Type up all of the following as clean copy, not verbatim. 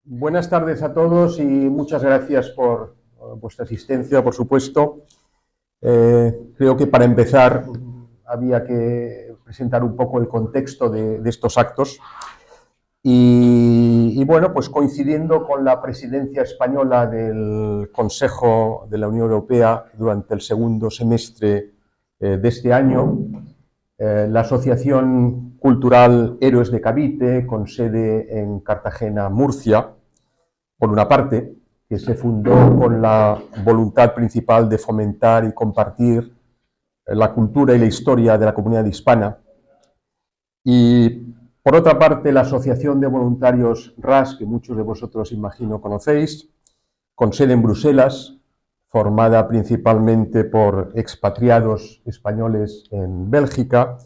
Buenas tardes a todos y muchas gracias por vuestra asistencia, por supuesto. Creo que para empezar había que presentar un poco el contexto de estos actos y bueno, pues coincidiendo con la presidencia española del Consejo de la Unión Europea durante el segundo semestre de este año, la Asociación Cultural Héroes de Cavite, con sede en Cartagena, Murcia, por una parte, que se fundó con la voluntad principal de fomentar y compartir la cultura y la historia de la comunidad hispana, y por otra parte la Asociación de Voluntarios RAS, que muchos de vosotros imagino conocéis, con sede en Bruselas, formada principalmente por expatriados españoles en Bélgica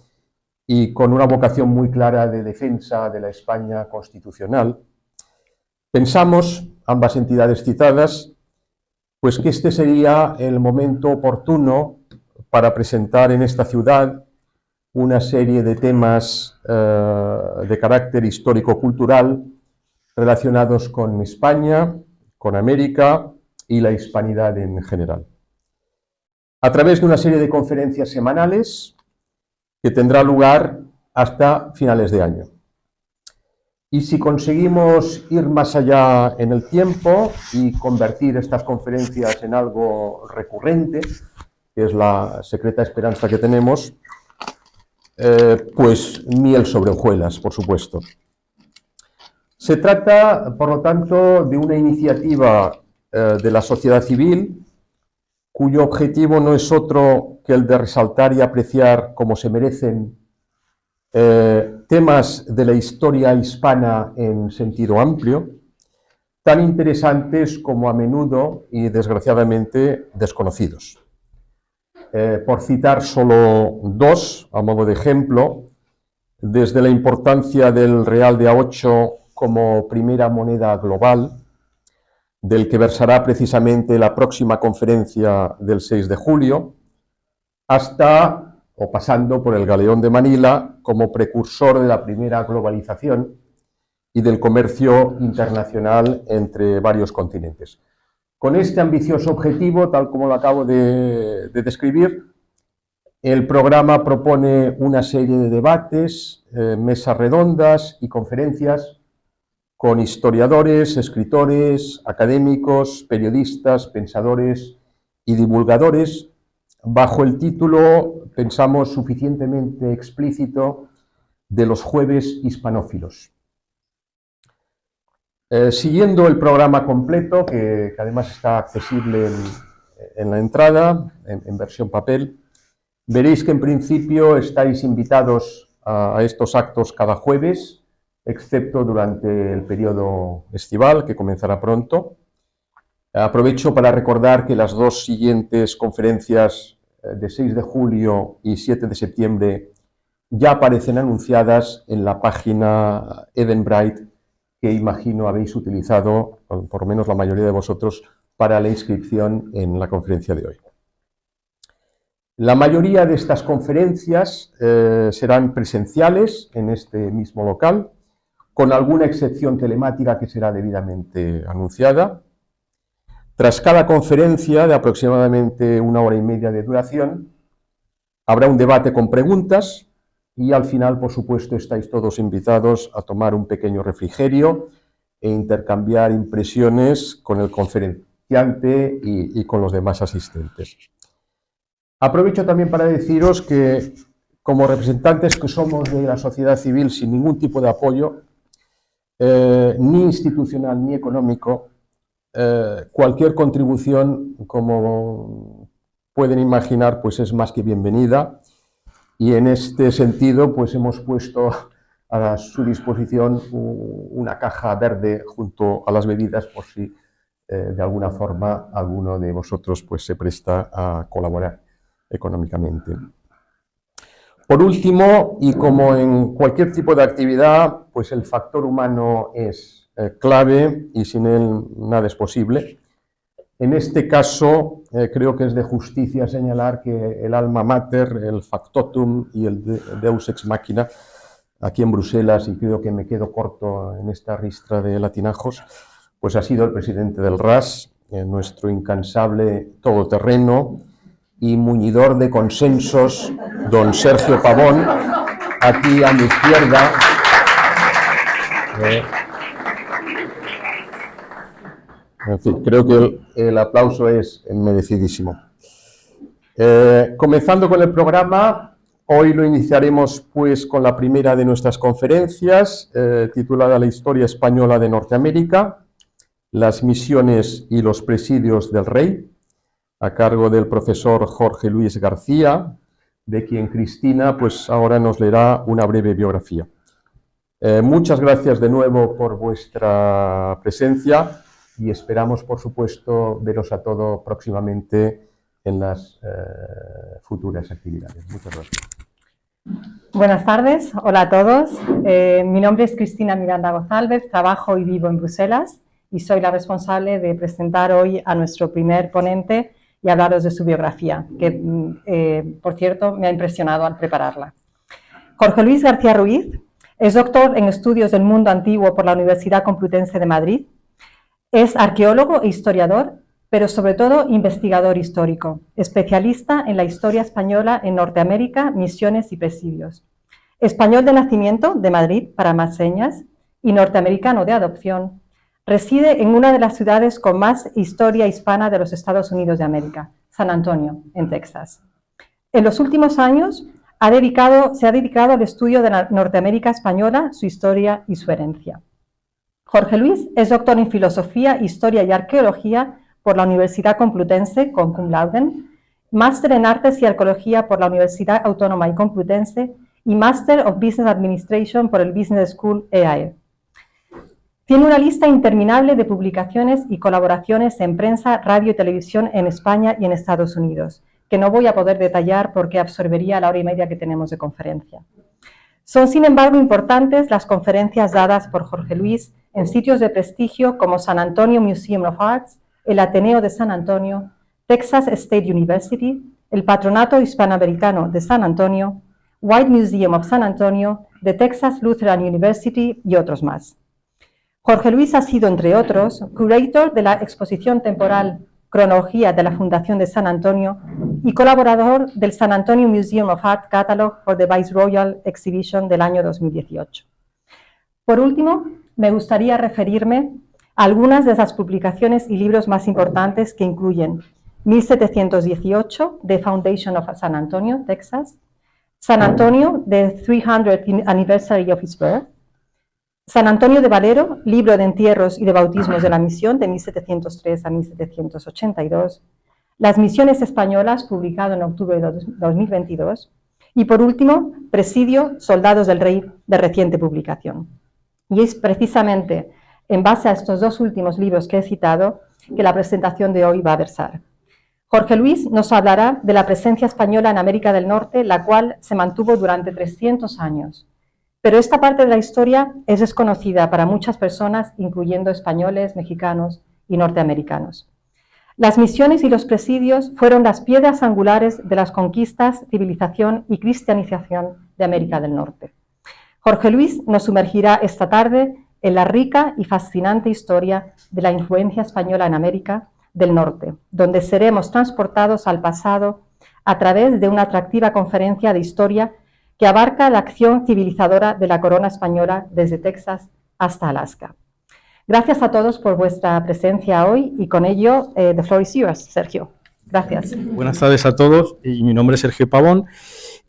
y con una vocación muy clara de defensa de la España constitucional. Pensamos, ambas entidades citadas, pues que este sería el momento oportuno para presentar en esta ciudad una serie de temas de carácter histórico-cultural relacionados con España, con América y la hispanidad en general. A través de una serie de conferencias semanales que tendrá lugar hasta finales de año. Y si conseguimos ir más allá en el tiempo y convertir estas conferencias en algo recurrente, que es la secreta esperanza que tenemos, pues miel sobre hojuelas, por supuesto. Se trata, por lo tanto, de una iniciativa de la sociedad civil, cuyo objetivo no es otro que el de resaltar y apreciar como se merecen temas de la historia hispana en sentido amplio, tan interesantes como a menudo y desgraciadamente desconocidos. Por citar solo dos, a modo de ejemplo, desde la importancia del real de A8 como primera moneda global, del que versará precisamente la próxima conferencia del 6 de julio, hasta o pasando por el galeón de Manila como precursor de la primera globalización y del comercio internacional entre varios continentes. Con este ambicioso objetivo, tal como lo acabo de describir, el programa propone una serie de debates, mesas redondas y conferencias con historiadores, escritores, académicos, periodistas, pensadores y divulgadores, bajo el título, pensamos, suficientemente explícito, de los jueves hispanófilos. Siguiendo el programa completo, que además está accesible en la entrada, en versión papel, veréis que en principio estáis invitados a estos actos cada jueves, excepto durante el periodo estival, que comenzará pronto. Aprovecho para recordar que las dos siguientes conferencias de 6 de julio y 7 de septiembre ya aparecen anunciadas en la página Eventbrite, que imagino habéis utilizado, por lo menos la mayoría de vosotros, para la inscripción en la conferencia de hoy. La mayoría de estas conferencias serán presenciales en este mismo local, con alguna excepción telemática que será debidamente anunciada. Tras cada conferencia, de aproximadamente 1 hora y media de duración, habrá un debate con preguntas y al final, por supuesto, estáis todos invitados a tomar un pequeño refrigerio e intercambiar impresiones con el conferenciante y con los demás asistentes. Aprovecho también para deciros que, como representantes que somos de la sociedad civil sin ningún tipo de apoyo, ni institucional ni económico, cualquier contribución, como pueden imaginar, pues es más que bienvenida, y en este sentido pues hemos puesto a su disposición una caja verde junto a las bebidas por si de alguna forma alguno de vosotros pues se presta a colaborar económicamente. Por último, y como en cualquier tipo de actividad, pues el factor humano es clave y sin él nada es posible. En este caso, creo que es de justicia señalar que el alma mater, el factotum y el deus ex machina aquí en Bruselas, y creo que me quedo corto en esta ristra de latinajos, pues ha sido el presidente del RAS, nuestro incansable todoterreno y muñidor de consensos, don Sergio Pavón, aquí a mi izquierda. En fin, creo que el aplauso es merecidísimo. Comenzando con el programa, hoy lo iniciaremos pues con la primera de nuestras conferencias, titulada La historia española de Norteamérica, las misiones y los presidios del rey, a cargo del profesor Jorge Luis García, de quien Cristina pues ahora nos leerá una breve biografía. Muchas gracias de nuevo por vuestra presencia y esperamos, por supuesto, veros a todos próximamente en las futuras actividades. Muchas gracias. Buenas tardes, hola a todos. Mi nombre es Cristina Miranda González, trabajo y vivo en Bruselas y soy la responsable de presentar hoy a nuestro primer ponente y hablaros de su biografía, que, por cierto, me ha impresionado al prepararla. Jorge Luis García Ruiz es doctor en Estudios del Mundo Antiguo por la Universidad Complutense de Madrid. Es arqueólogo e historiador, pero sobre todo investigador histórico, especialista en la historia española en Norteamérica, misiones y presidios. Español de nacimiento, de Madrid, para más señas, y norteamericano de adopción, reside en una de las ciudades con más historia hispana de los Estados Unidos de América, San Antonio, en Texas. En los últimos años se ha dedicado al estudio de la Norteamérica española, su historia y su herencia. Jorge Luis es doctor en Filosofía, Historia y Arqueología por la Universidad Complutense, con cum laude, máster en Artes y Arqueología por la Universidad Autónoma y Complutense y Master of Business Administration por el Business School EAE. Tiene una lista interminable de publicaciones y colaboraciones en prensa, radio y televisión en España y en Estados Unidos, que no voy a poder detallar porque absorbería la hora y media que tenemos de conferencia. Son, sin embargo, importantes las conferencias dadas por Jorge Luis en sitios de prestigio como San Antonio Museum of Arts, el Ateneo de San Antonio, Texas State University, el Patronato Hispanoamericano de San Antonio, White Museum of San Antonio, the Texas Lutheran University y otros más. Jorge Luis ha sido, entre otros, curator de la exposición temporal Cronología de la Fundación de San Antonio y colaborador del San Antonio Museum of Art Catalog for the Viceroyal Exhibition del año 2018. Por último, me gustaría referirme a algunas de esas publicaciones y libros más importantes que incluyen 1718, The Foundation of San Antonio, Texas, San Antonio, The 300th Anniversary of His Birth, San Antonio de Valero, libro de entierros y de bautismos de la misión de 1703 a 1782, Las misiones españolas, publicado en octubre de 2022, y por último, Presidio, Soldados del Rey, de reciente publicación. Y es precisamente en base a estos dos últimos libros que he citado que la presentación de hoy va a versar. Jorge Luis nos hablará de la presencia española en América del Norte, la cual se mantuvo durante 300 años. Pero esta parte de la historia es desconocida para muchas personas, incluyendo españoles, mexicanos y norteamericanos. Las misiones y los presidios fueron las piedras angulares de las conquistas, civilización y cristianización de América del Norte. Jorge Luis nos sumergirá esta tarde en la rica y fascinante historia de la influencia española en América del Norte, donde seremos transportados al pasado a través de una atractiva conferencia de historia que abarca la acción civilizadora de la corona española desde Texas hasta Alaska. Gracias a todos por vuestra presencia hoy y con ello, the floor is yours, Sergio. Gracias. Buenas tardes a todos, y mi nombre es Sergio Pavón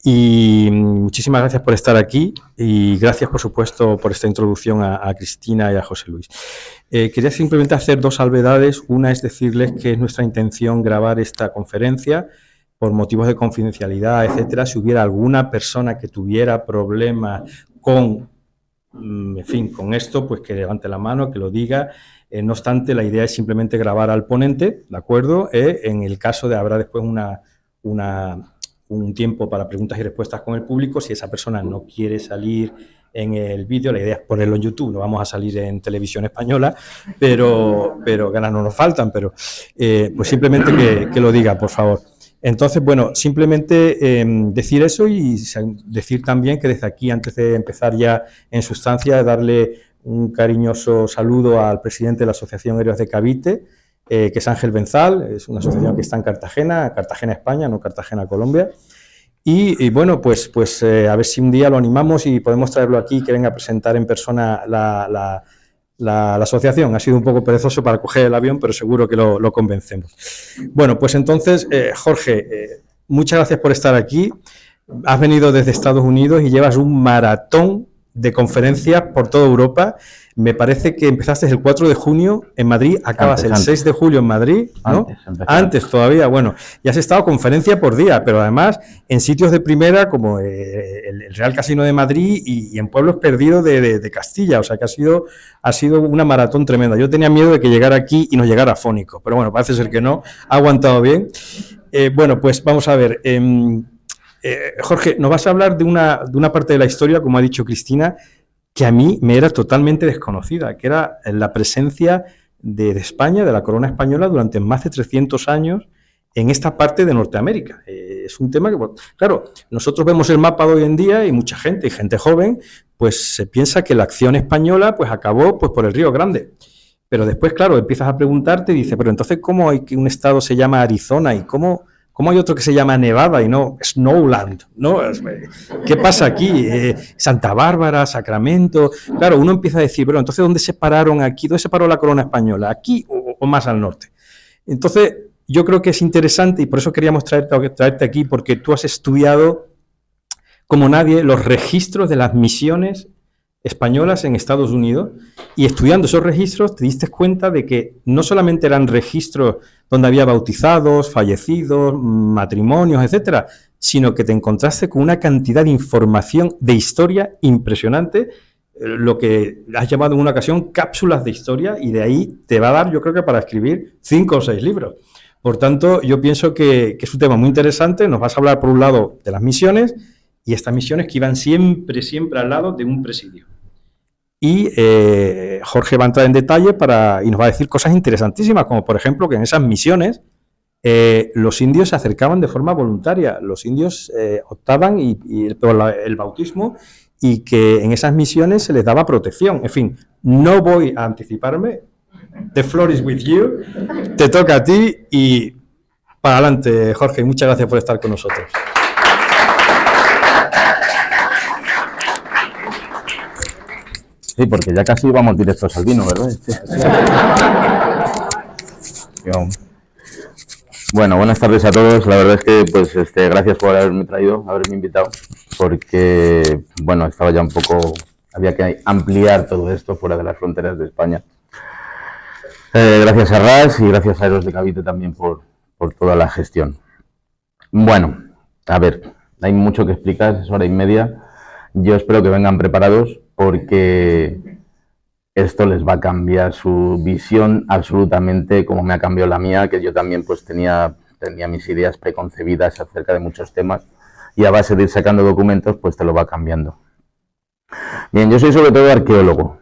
y muchísimas gracias por estar aquí y gracias, por supuesto, por esta introducción a Cristina y a José Luis. Quería simplemente hacer dos salvedades. Una es decirles que es nuestra intención grabar esta conferencia por motivos de confidencialidad, etcétera. Si hubiera alguna persona que tuviera problemas con, en fin, con esto, pues que levante la mano, que lo diga. No obstante, la idea es simplemente grabar al ponente, ¿de acuerdo? En el caso de habrá después un tiempo para preguntas y respuestas con el público. Si esa persona no quiere salir en el vídeo, la idea es ponerlo en YouTube. No vamos a salir en televisión española, pero ganas no nos faltan, pero pues simplemente que lo diga, por favor. Entonces, bueno, simplemente decir eso y decir también que desde aquí, antes de empezar ya en sustancia, darle un cariñoso saludo al presidente de la Asociación Héroes de Cavite, que es Ángel Benzal, es una asociación que está en Cartagena, España, no Cartagena, Colombia. Y bueno, pues a ver si un día lo animamos y podemos traerlo aquí, que venga a presentar en persona la asociación. Ha sido un poco perezoso para coger el avión, pero seguro que lo convencemos. Bueno, pues entonces, Jorge, muchas gracias por estar aquí. Has venido desde Estados Unidos y llevas un maratón de conferencias por toda Europa. Me parece que empezaste el 4 de junio en Madrid, acabas el 6 de julio en Madrid, ¿no? Antes todavía, bueno, y has estado conferencia por día, pero además en sitios de primera como el Real Casino de Madrid y en pueblos perdidos de Castilla, o sea que ha sido una maratón tremenda. Yo tenía miedo de que llegara aquí y nos llegara afónico, pero bueno, parece ser que no, ha aguantado bien. Bueno, pues vamos a ver, Jorge, nos vas a hablar de una parte de la historia, como ha dicho Cristina, que a mí me era totalmente desconocida, que era la presencia de España, de la corona española, durante más de 300 años en esta parte de Norteamérica. Es un tema que, claro, nosotros vemos el mapa de hoy en día y mucha gente, y gente joven, pues se piensa que la acción española pues acabó pues por el Río Grande. Pero después, claro, empiezas a preguntarte y dices, pero entonces, ¿cómo hay que un estado se llama Arizona y cómo hay otro que se llama Nevada y no Snowland, ¿no? ¿Qué pasa aquí? Santa Bárbara, Sacramento. Claro, uno empieza a decir, bueno, entonces, ¿dónde se pararon aquí? ¿Dónde se paró la corona española? ¿Aquí o más al norte? Entonces, yo creo que es interesante y por eso queríamos traerte aquí, porque tú has estudiado, como nadie, los registros de las misiones españolas en Estados Unidos, y estudiando esos registros te diste cuenta de que no solamente eran registros donde había bautizados, fallecidos, matrimonios, etcétera, sino que te encontraste con una cantidad de información de historia impresionante, lo que has llamado en una ocasión cápsulas de historia, y de ahí te va a dar, yo creo que para escribir 5 o 6 libros. Por tanto, yo pienso que es un tema muy interesante. Nos vas a hablar, por un lado, de las misiones, y estas misiones que iban siempre al lado de un presidio. Y Jorge va a entrar en detalle y nos va a decir cosas interesantísimas, como por ejemplo que en esas misiones los indios se acercaban de forma voluntaria, los indios optaban por el bautismo, y que en esas misiones se les daba protección. En fin, no voy a anticiparme. The floor is with you. Te toca a ti y para adelante, Jorge. Muchas gracias por estar con nosotros. Sí, porque ya casi vamos directos al vino, ¿verdad? Bueno, buenas tardes a todos. La verdad es que, pues, gracias por haberme invitado, porque, bueno, estaba ya un poco, había que ampliar todo esto fuera de las fronteras de España. Gracias a RAS y gracias a Héroes de Cavite también por toda la gestión. Bueno, a ver, hay mucho que explicar, es 1:30. Yo espero que vengan preparados, porque esto les va a cambiar su visión absolutamente, como me ha cambiado la mía, que yo también pues tenía mis ideas preconcebidas acerca de muchos temas, y a base de ir sacando documentos pues te lo va cambiando. Bien, yo soy sobre todo arqueólogo,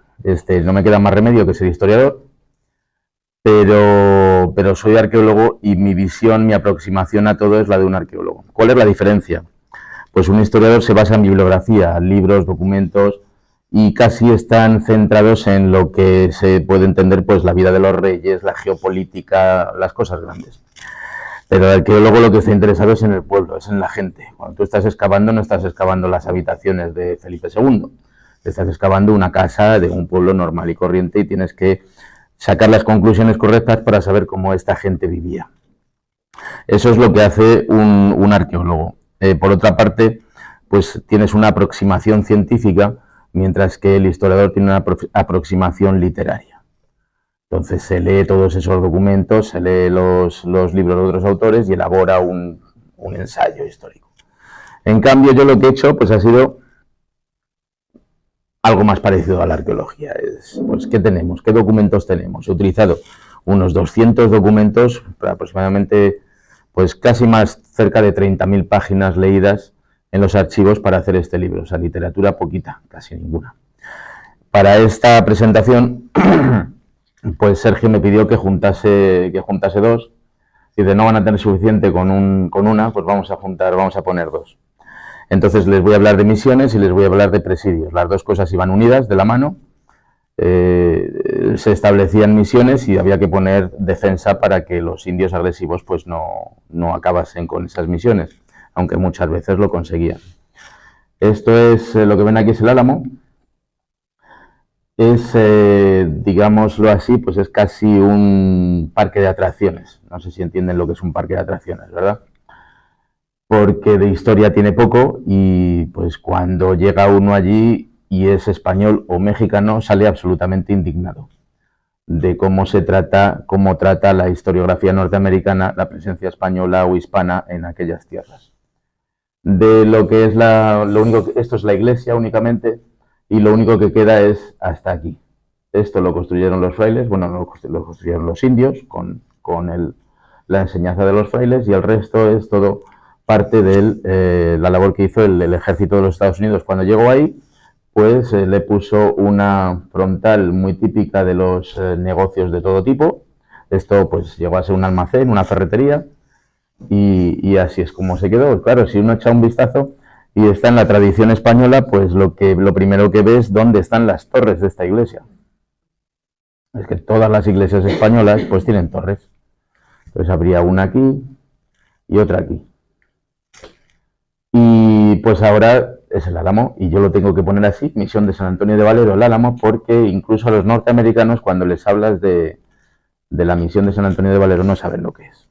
no me queda más remedio que ser historiador, pero soy arqueólogo y mi visión, mi aproximación a todo es la de un arqueólogo. ¿Cuál es la diferencia? Pues un historiador se basa en bibliografía, libros, documentos, y casi están centrados en lo que se puede entender, pues la vida de los reyes, la geopolítica, las cosas grandes. Pero el arqueólogo lo que está interesado es en el pueblo, es en la gente. Cuando tú estás excavando, no estás excavando las habitaciones de Felipe II, estás excavando una casa de un pueblo normal y corriente, y tienes que sacar las conclusiones correctas para saber cómo esta gente vivía. Eso es lo que hace un arqueólogo. Por otra parte, pues tienes una aproximación científica, mientras que el historiador tiene una aproximación literaria. Entonces se lee todos esos documentos, se lee los libros de otros autores y elabora un ensayo histórico. En cambio, yo lo que he hecho pues ha sido algo más parecido a la arqueología. Pues, ¿qué tenemos? ¿Qué documentos tenemos? He utilizado unos 200 documentos, aproximadamente pues casi más cerca de 30.000 páginas leídas en los archivos para hacer este libro. O sea, literatura poquita, casi ninguna. Para esta presentación, pues Sergio me pidió que juntase 2, Si no van a tener suficiente con una, pues vamos a poner dos. Entonces les voy a hablar de misiones y les voy a hablar de presidios. Las dos cosas iban unidas de la mano. Se establecían misiones y había que poner defensa para que los indios agresivos pues no acabasen con esas misiones, aunque muchas veces lo conseguían. Esto es lo que ven aquí, es el Álamo. Es, digámoslo así, pues es casi un parque de atracciones. No sé si entienden lo que es un parque de atracciones, ¿verdad? Porque de historia tiene poco y pues cuando llega uno allí y es español o mexicano, sale absolutamente indignado de cómo trata la historiografía norteamericana, la presencia española o hispana en aquellas tierras. De lo que es esto es la iglesia únicamente, y lo único que queda es hasta aquí. Esto lo construyeron los frailes, bueno, lo construyeron los indios con la enseñanza de los frailes, y el resto es todo parte de la labor que hizo el ejército de los Estados Unidos. Cuando llegó ahí, pues le puso una frontal muy típica de los negocios de todo tipo. Esto pues llegó a ser un almacén, una ferretería, y así es como se quedó. Claro, si uno echa un vistazo y está en la tradición española, pues lo primero que ves es dónde están las torres de esta iglesia. Es que todas las iglesias españolas pues tienen torres. Entonces habría una aquí y otra aquí. Y pues ahora es el Álamo, y yo lo tengo que poner así, Misión de San Antonio de Valero, el Álamo, porque incluso a los norteamericanos, cuando les hablas de la Misión de San Antonio de Valero, no saben lo que es.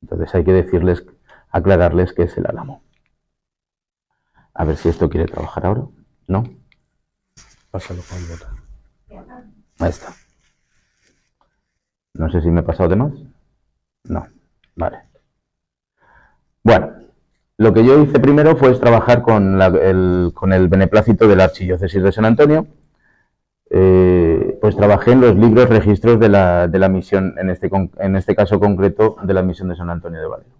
Entonces hay que aclararles que es el Álamo. A ver si esto quiere trabajar ahora. ¿No? Pásalo con el botón. Ahí está. No sé si me he pasado de más. No. Vale. Bueno, lo que yo hice primero fue trabajar con el beneplácito de la Archidiócesis de San Antonio. Pues trabajé en los libros registros de la misión, en este caso concreto, de la misión de San Antonio de Valero.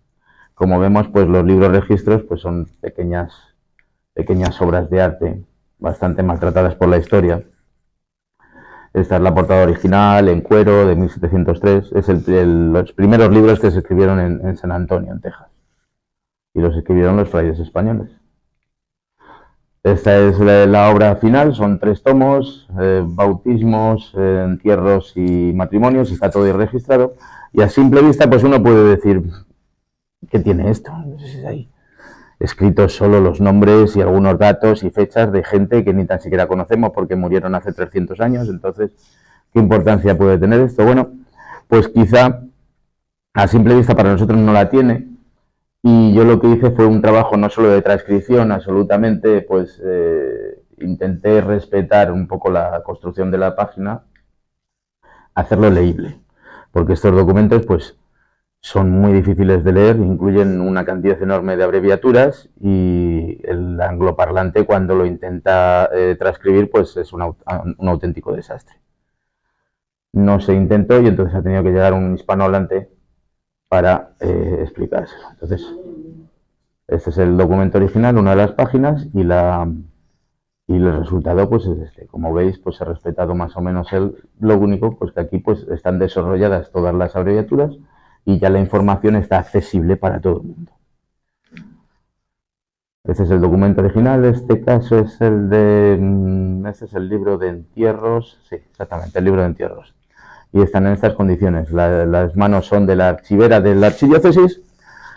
Como vemos, pues los libros registros pues son pequeñas obras de arte, bastante maltratadas por la historia. Esta es la portada original, en cuero, de 1703. Es los primeros libros que se escribieron en San Antonio, en Texas. Y los escribieron los frailes españoles. Esta es la obra final, son 3 tomos, bautismos, entierros y matrimonios, está todo registrado. Y a simple vista, pues uno puede decir, ¿qué tiene esto? No sé si es ahí. Escritos solo los nombres y algunos datos y fechas de gente que ni tan siquiera conocemos porque murieron hace 300 años. Entonces, ¿qué importancia puede tener esto? Bueno, pues quizá a simple vista para nosotros no la tiene, y yo lo que hice fue un trabajo no solo de transcripción, absolutamente, pues intenté respetar un poco la construcción de la página, hacerlo leíble, porque estos documentos pues son muy difíciles de leer, incluyen una cantidad enorme de abreviaturas, y el angloparlante cuando lo intenta transcribir pues es un auténtico desastre. No se intentó y entonces ha tenido que llegar un hispanohablante para explicárselo. Entonces, este es el documento original, una de las páginas, y el resultado pues es este. Como veis, pues he respetado más o menos lo único, pues que aquí pues están desarrolladas todas las abreviaturas y ya la información está accesible para todo el mundo. Este es el documento original, este caso es este es el libro de entierros, sí, exactamente, el libro de entierros. Y están en estas condiciones, las manos son de la archivera de la archidiócesis,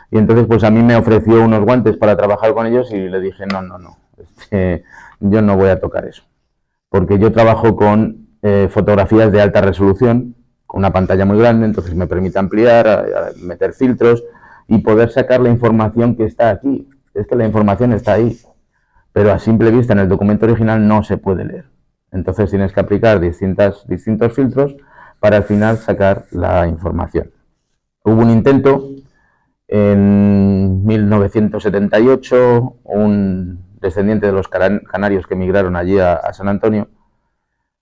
y entonces pues a mí me ofreció unos guantes para trabajar con ellos y le dije, no, yo no voy a tocar eso, porque yo trabajo con fotografías de alta resolución, con una pantalla muy grande, entonces me permite ampliar, meter filtros y poder sacar la información que está aquí. Es que la información está ahí, pero a simple vista en el documento original no se puede leer. Entonces tienes que aplicar distintos filtros para al final sacar la información. Hubo un intento en 1978, un descendiente de los canarios que emigraron allí a San Antonio,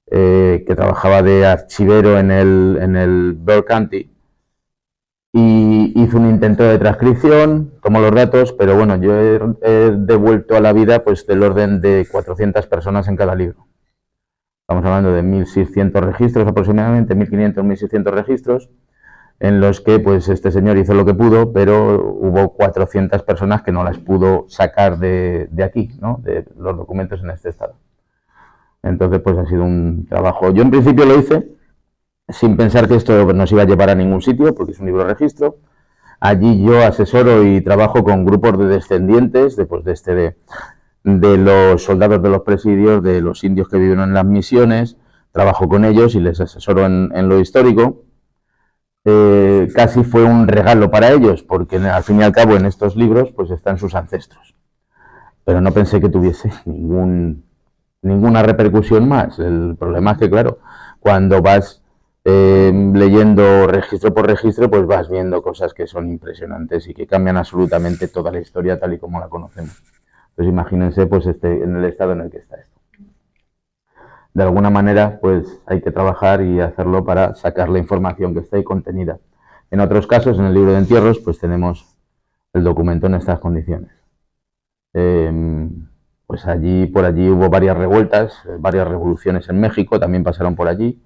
que trabajaba de archivero en el Bell County, y hizo un intento de transcripción, tomó los datos, pero bueno, yo he devuelto a la vida pues del orden de 400 personas en cada libro. Estamos hablando de 1.600 registros aproximadamente, 1.500, 1.600 registros, en los que pues este señor hizo lo que pudo, pero hubo 400 personas que no las pudo sacar de aquí, ¿no? De los documentos en este estado. Entonces pues ha sido un trabajo. Yo en principio lo hice sin pensar que esto nos iba a llevar a ningún sitio, porque es un libro de registro. Allí yo asesoro y trabajo con grupos de descendientes de los soldados de los presidios, de los indios que vivieron en las misiones. Trabajo con ellos y les asesoro en lo histórico. Casi fue un regalo para ellos, porque al fin y al cabo en estos libros pues están sus ancestros. Pero no pensé que tuviese ninguna repercusión más. El problema es que, claro, cuando vas leyendo registro por registro, pues vas viendo cosas que son impresionantes y que cambian absolutamente toda la historia tal y como la conocemos. Entonces imagínense pues en el estado en el que está esto. De alguna manera pues hay que trabajar y hacerlo para sacar la información que está ahí contenida. En otros casos, en el libro de entierros, pues tenemos el documento en estas condiciones. Pues por allí hubo varias revueltas, varias revoluciones en México, también pasaron por allí.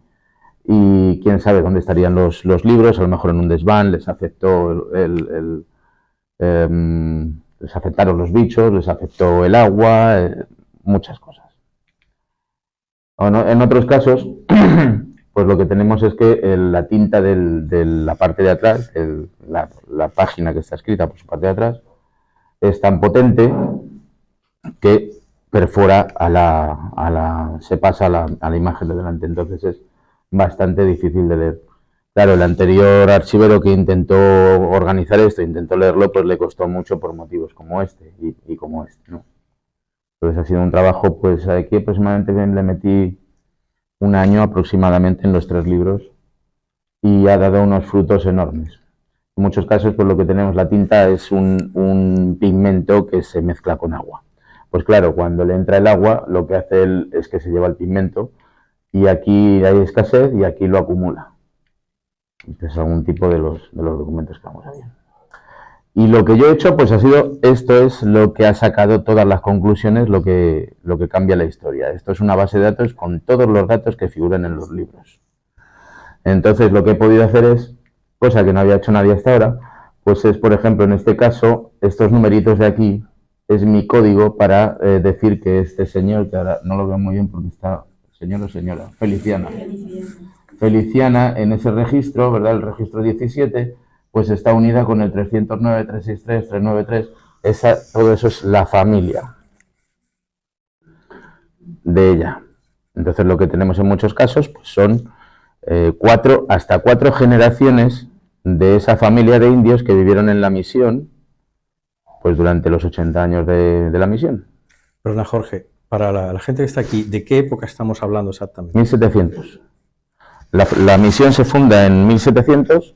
Y quién sabe dónde estarían los libros, a lo mejor en un desván, les afectó les afectaron los bichos, les afectó el agua, muchas cosas. En otros casos, pues lo que tenemos es que la tinta de la parte de atrás, la página que está escrita por su parte de atrás, es tan potente que perfora se pasa a la imagen de delante, entonces es bastante difícil de leer. Claro, el anterior archivero que intentó organizar esto, intentó leerlo, pues le costó mucho por motivos como este y como este, ¿no? Entonces ha sido un trabajo, pues aquí aproximadamente le metí un año aproximadamente en los 3 libros y ha dado unos frutos enormes. En muchos casos, pues lo que tenemos, la tinta es un pigmento que se mezcla con agua. Pues claro, cuando le entra el agua, lo que hace él es que se lleva el pigmento y aquí hay escasez y aquí lo acumula. Este es algún tipo de los documentos que vamos a ver. Y lo que yo he hecho, pues ha sido, esto es lo que ha sacado todas las conclusiones, lo que cambia la historia. Esto es una base de datos con todos los datos que figuran en los libros. Entonces lo que he podido hacer es, cosa que no había hecho nadie hasta ahora, pues es, por ejemplo, en este caso, estos numeritos de aquí, es mi código para decir que este señor, que ahora no lo veo muy bien porque está, señor o señora, Feliciana en ese registro, ¿verdad? El registro 17, pues está unida con el 309, 363, 393, todo eso es la familia de ella. Entonces lo que tenemos en muchos casos pues son hasta 4 generaciones de esa familia de indios que vivieron en la misión pues durante los 80 años de la misión. Perdona, Jorge, para la gente que está aquí, ¿de qué época estamos hablando exactamente? 1700. La misión se funda en 1700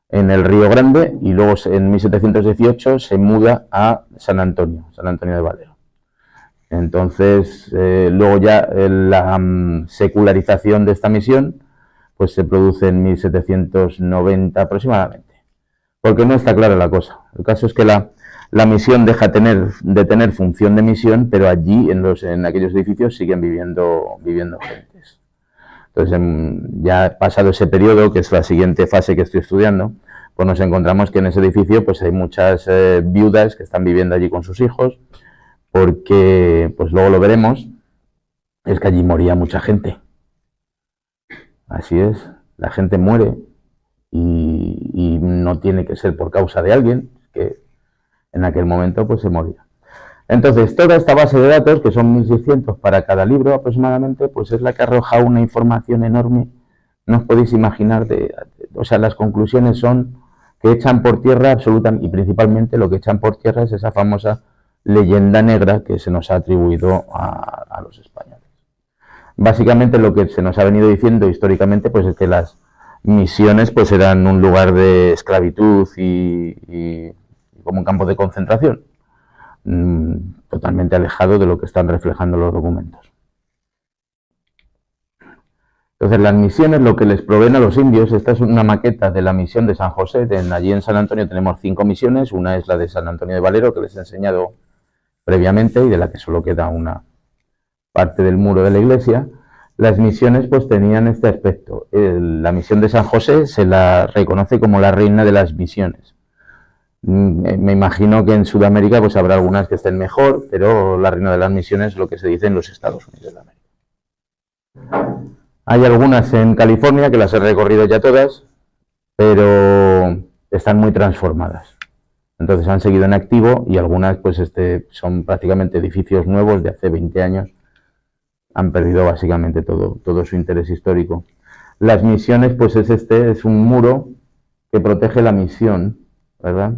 en el Río Grande y luego en 1718 se muda a San Antonio de Valero. Entonces, luego ya la secularización de esta misión pues se produce en 1790 aproximadamente, porque no está clara la cosa. El caso es que la misión deja de tener función de misión, pero allí en aquellos edificios siguen viviendo gentes. Entonces, ya pasado ese periodo, que es la siguiente fase que estoy estudiando, pues nos encontramos que en ese edificio pues hay muchas viudas que están viviendo allí con sus hijos, porque, pues luego lo veremos, es que allí moría mucha gente. Así es, la gente muere y no tiene que ser por causa de alguien, que en aquel momento pues se moría. Entonces, toda esta base de datos, que son 1600 para cada libro aproximadamente, pues es la que arroja una información enorme. No os podéis imaginar, o sea, las conclusiones son que echan por tierra absolutamente, y principalmente lo que echan por tierra es esa famosa leyenda negra que se nos ha atribuido a los españoles. Básicamente lo que se nos ha venido diciendo históricamente pues es que las misiones pues eran un lugar de esclavitud y como un campo de concentración, totalmente alejado de lo que están reflejando los documentos. Entonces las misiones, lo que les proveen a los indios, esta es una maqueta de la misión de San José, allí en San Antonio tenemos 5 misiones, una es la de San Antonio de Valero, que les he enseñado previamente y de la que solo queda una parte del muro de la iglesia, Las misiones pues tenían este aspecto. La misión de San José se la reconoce como la reina de las misiones. Me imagino que en Sudamérica pues habrá algunas que estén mejor, pero la reina de las misiones es lo que se dice en los Estados Unidos de América. Hay algunas en California que las he recorrido ya todas, pero están muy transformadas. Entonces han seguido en activo y algunas pues son prácticamente edificios nuevos de hace 20 años. Han perdido básicamente todo su interés histórico. Las misiones, pues es un muro que protege la misión, ¿verdad?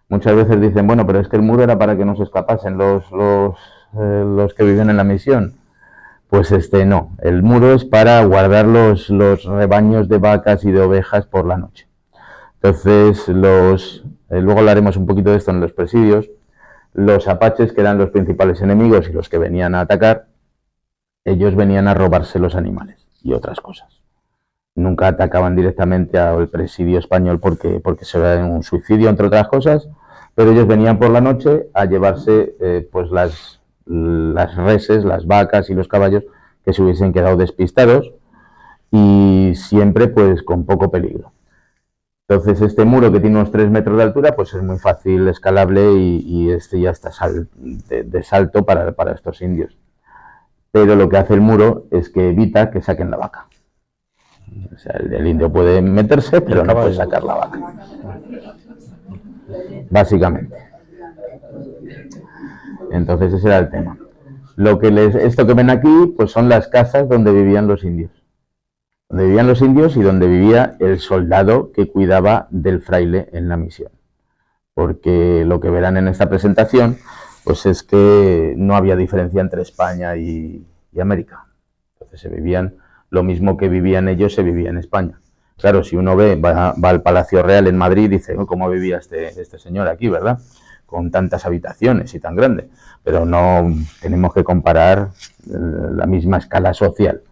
Muchas veces dicen, bueno, pero es que el muro era para que no se escapasen los que viven en la misión. Pues no, el muro es para guardar los rebaños de vacas y de ovejas por la noche. Entonces, luego hablaremos un poquito de esto en los presidios. Los apaches, que eran los principales enemigos y los que venían a atacar, ellos venían a robarse los animales y otras cosas. Nunca atacaban directamente al presidio español porque eso era un suicidio, entre otras cosas, pero ellos venían por la noche a llevarse pues las reses, las vacas y los caballos que se hubiesen quedado despistados y siempre pues con poco peligro. Entonces este muro, que tiene unos 3 metros de altura, pues es muy fácil escalable y ya está de salto para estos indios. Pero lo que hace el muro es que evita que saquen la vaca. O sea, el indio puede meterse, pero no puede sacar la vaca. Básicamente. Entonces ese era el tema. Esto que ven aquí, pues son las casas donde vivían los indios. Donde vivían los indios y donde vivía el soldado que cuidaba del fraile en la misión. Porque lo que verán en esta presentación pues es que no había diferencia entre España y América. Entonces se vivían, lo mismo que vivían ellos, se vivía en España. Claro, si uno va al Palacio Real en Madrid y dice, oh, ¿cómo vivía este señor aquí, verdad? Con tantas habitaciones y tan grande. Pero no tenemos que comparar la misma escala social.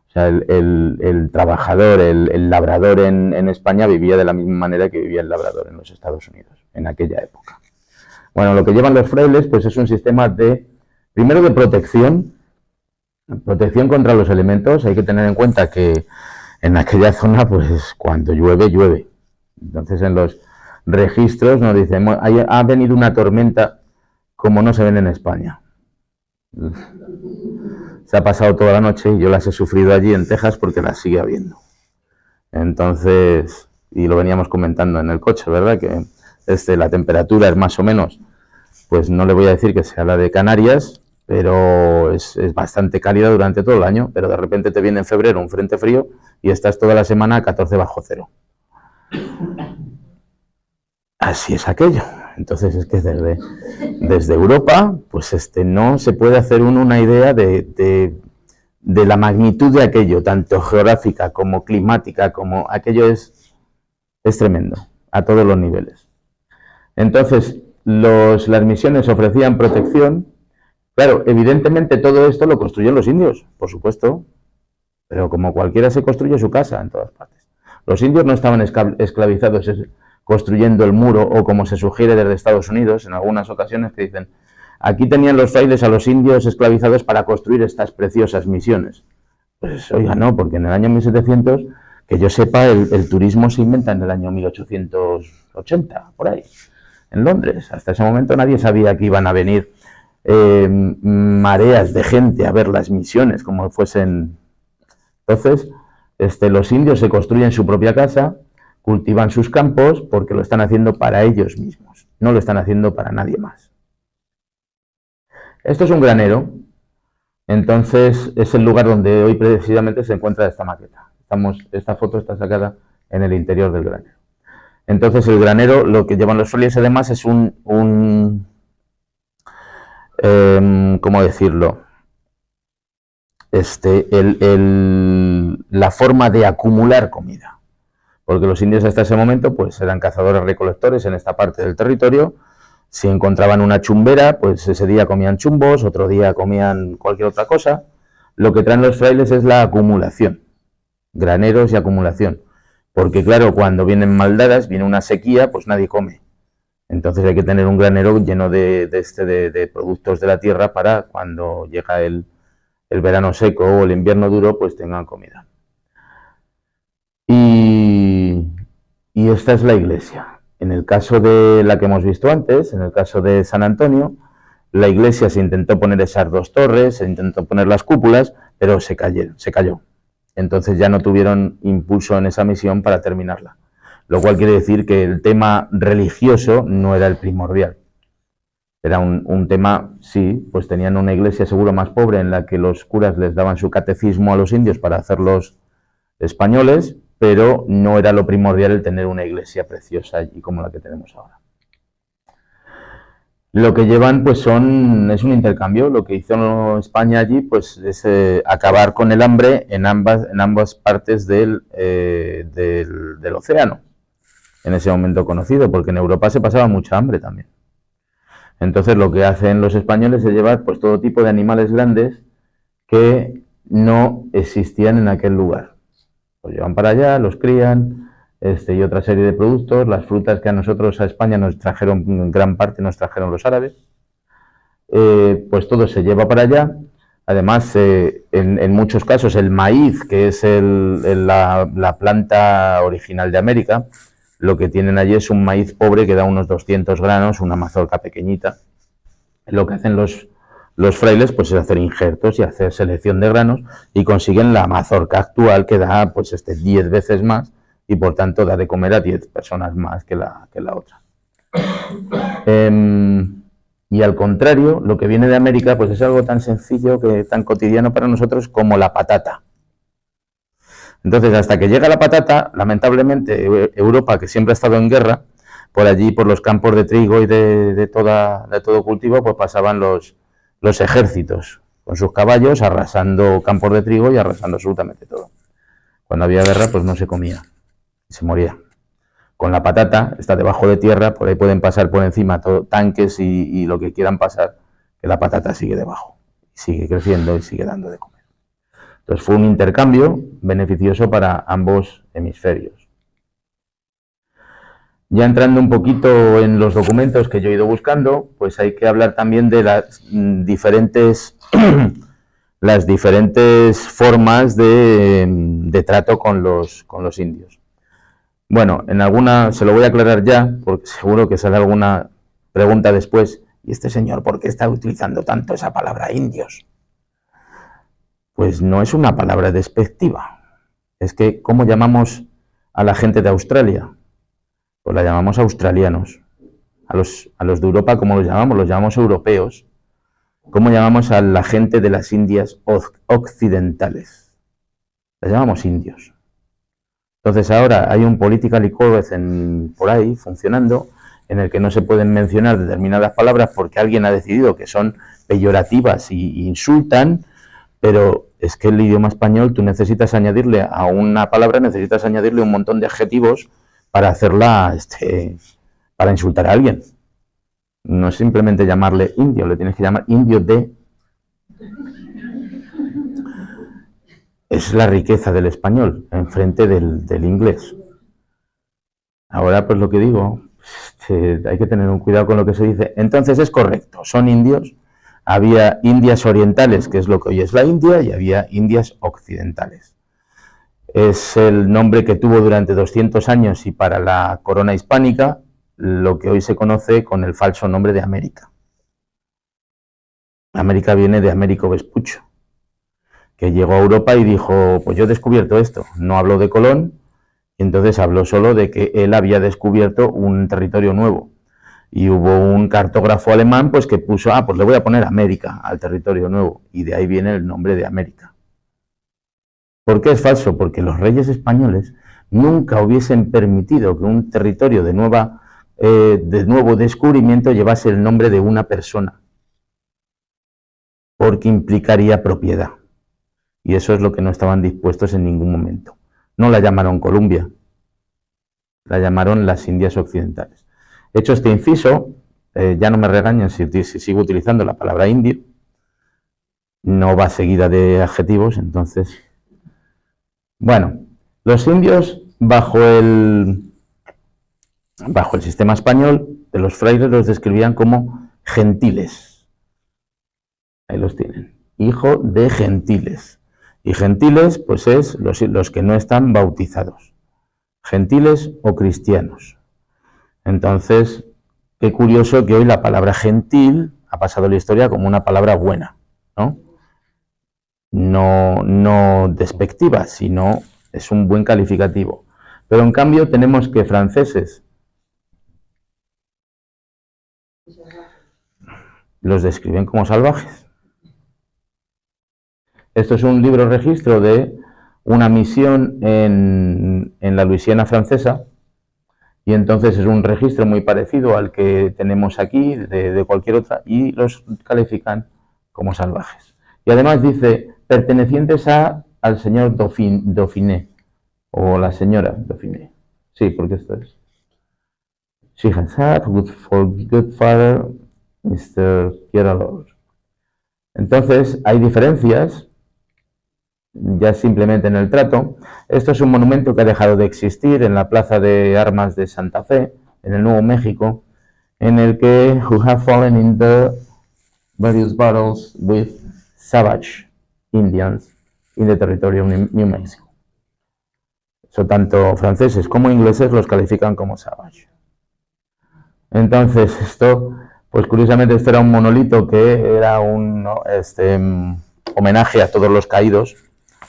O sea, el trabajador, el labrador en España vivía de la misma manera que vivía el labrador en los Estados Unidos, en aquella época. Bueno, lo que llevan los frailes pues es un sistema primero de protección contra los elementos. Hay que tener en cuenta que en aquella zona pues cuando llueve, llueve. Entonces en los registros nos dicen, ha venido una tormenta como no se ven en España. Se ha pasado toda la noche y yo las he sufrido allí en Texas porque las sigue habiendo. Entonces, y lo veníamos comentando en el coche, ¿verdad? Que la temperatura es más o menos, pues no le voy a decir que sea la de Canarias, pero es bastante cálida durante todo el año, pero de repente te viene en febrero un frente frío y estás toda la semana a 14 bajo cero. Así es aquello. Entonces es que desde Europa, pues no se puede hacer una idea de la magnitud de aquello, tanto geográfica como climática, como aquello es tremendo, a todos los niveles. Entonces, las misiones ofrecían protección. Claro, evidentemente todo esto lo construyen los indios, por supuesto, pero como cualquiera se construye su casa en todas partes. Los indios no estaban esclavizados construyendo el muro, o como se sugiere desde Estados Unidos en algunas ocasiones, que dicen, aquí tenían los frailes a los indios esclavizados para construir estas preciosas misiones. Pues oiga, no, porque en el año 1700, que yo sepa, el turismo se inventa en el año 1880, por ahí, en Londres. Hasta ese momento nadie sabía que iban a venir mareas de gente a ver las misiones, como fuesen. Entonces, los indios se construyen su propia casa, cultivan sus campos porque lo están haciendo para ellos mismos, no lo están haciendo para nadie más. Esto es un granero, entonces es el lugar donde hoy precisamente se encuentra esta maqueta. Esta foto está sacada en el interior del granero. Entonces el granero, lo que llevan los frailes además es ¿cómo decirlo? La forma de acumular comida. Porque los indios hasta ese momento pues eran cazadores-recolectores en esta parte del territorio. Si encontraban una chumbera, pues ese día comían chumbos, otro día comían cualquier otra cosa. Lo que traen los frailes es la acumulación, graneros y acumulación. Porque claro, cuando vienen maldadas, viene una sequía, pues nadie come. Entonces hay que tener un granero lleno de productos de la tierra para cuando llega el el verano seco o el invierno duro, pues tengan comida. Y esta es la iglesia. En el caso de la que hemos visto antes, en el caso de San Antonio, la iglesia se intentó poner esas 2 torres, se intentó poner las cúpulas, pero se cayó. Entonces ya no tuvieron impulso en esa misión para terminarla. Lo cual quiere decir que el tema religioso no era el primordial. Era un tema, sí, pues tenían una iglesia seguro más pobre en la que los curas les daban su catecismo a los indios para hacerlos españoles, pero no era lo primordial el tener una iglesia preciosa allí como la que tenemos ahora. Lo que llevan pues es un intercambio. Lo que hizo España allí pues es acabar con el hambre en ambas partes del océano, en ese momento conocido, porque en Europa se pasaba mucha hambre también. Entonces lo que hacen los españoles es llevar pues todo tipo de animales grandes que no existían en aquel lugar. Los llevan para allá, los crían, y otra serie de productos, las frutas que a nosotros, a España, nos trajeron, en gran parte nos trajeron los árabes, pues todo se lleva para allá. Además, en muchos casos, el maíz, que es la planta original de América, lo que tienen allí es un maíz pobre que da unos 200 granos, una mazorca pequeñita. Lo que hacen los frailes pues es hacer injertos y hacer selección de granos y consiguen la mazorca actual que da pues 10 veces más y por tanto da de comer a 10 personas más que la otra. Y al contrario, lo que viene de América pues es algo tan sencillo, tan cotidiano para nosotros como la patata. Entonces, hasta que llega la patata, lamentablemente Europa, que siempre ha estado en guerra, por allí, por los campos de trigo y de todo cultivo, pues pasaban los ejércitos con sus caballos arrasando campos de trigo y arrasando absolutamente todo. Cuando había guerra, pues no se comía, se moría. Con la patata, está debajo de tierra, por ahí pueden pasar por encima tanques y lo que quieran pasar, que la patata sigue debajo, sigue creciendo y sigue dando de comer. Entonces fue un intercambio beneficioso para ambos hemisferios. Ya entrando un poquito en los documentos que yo he ido buscando, pues hay que hablar también de las diferentes formas de trato con los indios. Bueno, en alguna se lo voy a aclarar ya, porque seguro que sale alguna pregunta después. ¿Y este señor por qué está utilizando tanto esa palabra indios? Pues no es una palabra despectiva. Es que, ¿cómo llamamos a la gente de Australia? Pues la llamamos australianos. A los de Europa, ¿cómo los llamamos? Los llamamos europeos. ¿Cómo llamamos a la gente de las Indias occidentales? Las llamamos indios. Entonces ahora hay un politically correct por ahí funcionando en el que no se pueden mencionar determinadas palabras porque alguien ha decidido que son peyorativas y insultan, pero es que el idioma español tú necesitas añadirle a una palabra, necesitas añadirle un montón de adjetivos para hacerla, para insultar a alguien. No es simplemente llamarle indio, le tienes que llamar indio de... Es la riqueza del español enfrente del inglés. Ahora, pues lo que digo, hay que tener un cuidado con lo que se dice. Entonces es correcto, son indios. Había Indias orientales, que es lo que hoy es la India, y había Indias occidentales. Es el nombre que tuvo durante 200 años y para la corona hispánica, lo que hoy se conoce con el falso nombre de América. América viene de Américo Vespuccio, que llegó a Europa y dijo, pues yo he descubierto esto. No habló de Colón, y entonces habló solo de que él había descubierto un territorio nuevo. Y hubo un cartógrafo alemán pues que puso, pues le voy a poner América al territorio nuevo, y de ahí viene el nombre de América. ¿Por qué es falso? Porque los reyes españoles nunca hubiesen permitido que un territorio de nuevo descubrimiento llevase el nombre de una persona, porque implicaría propiedad. Y eso es lo que no estaban dispuestos en ningún momento. No la llamaron Columbia, la llamaron las Indias Occidentales. Hecho este inciso, ya no me regañan si sigo utilizando la palabra indio, no va seguida de adjetivos, entonces... Bueno, los indios bajo el sistema español de los frailes los describían como gentiles. Ahí los tienen. hijo de gentiles. Y gentiles, pues es los que no están bautizados. Gentiles o cristianos. Entonces, qué curioso que hoy la palabra gentil ha pasado a la historia como una palabra buena, ¿no? No despectiva, sino es un buen calificativo. Pero en cambio tenemos que franceses los describen como salvajes. Esto es un libro registro de una misión en la Luisiana francesa, y entonces es un registro muy parecido al que tenemos aquí, de cualquier otra, y los califican como salvajes. Y además dice, pertenecientes al señor Dauphiné, o la señora Dauphiné. Sí, porque esto es. She has had for good father, Mr. Pierre Lord. Entonces, hay diferencias, ya simplemente en el trato. Esto es un monumento que ha dejado de existir en la Plaza de Armas de Santa Fe, en el Nuevo México, en el que who have fallen in the various battles with savage Indians in the territory of New Mexico. So, tanto franceses como ingleses los califican como savage. Entonces, esto, pues curiosamente, esto era un monolito que era un homenaje a todos los caídos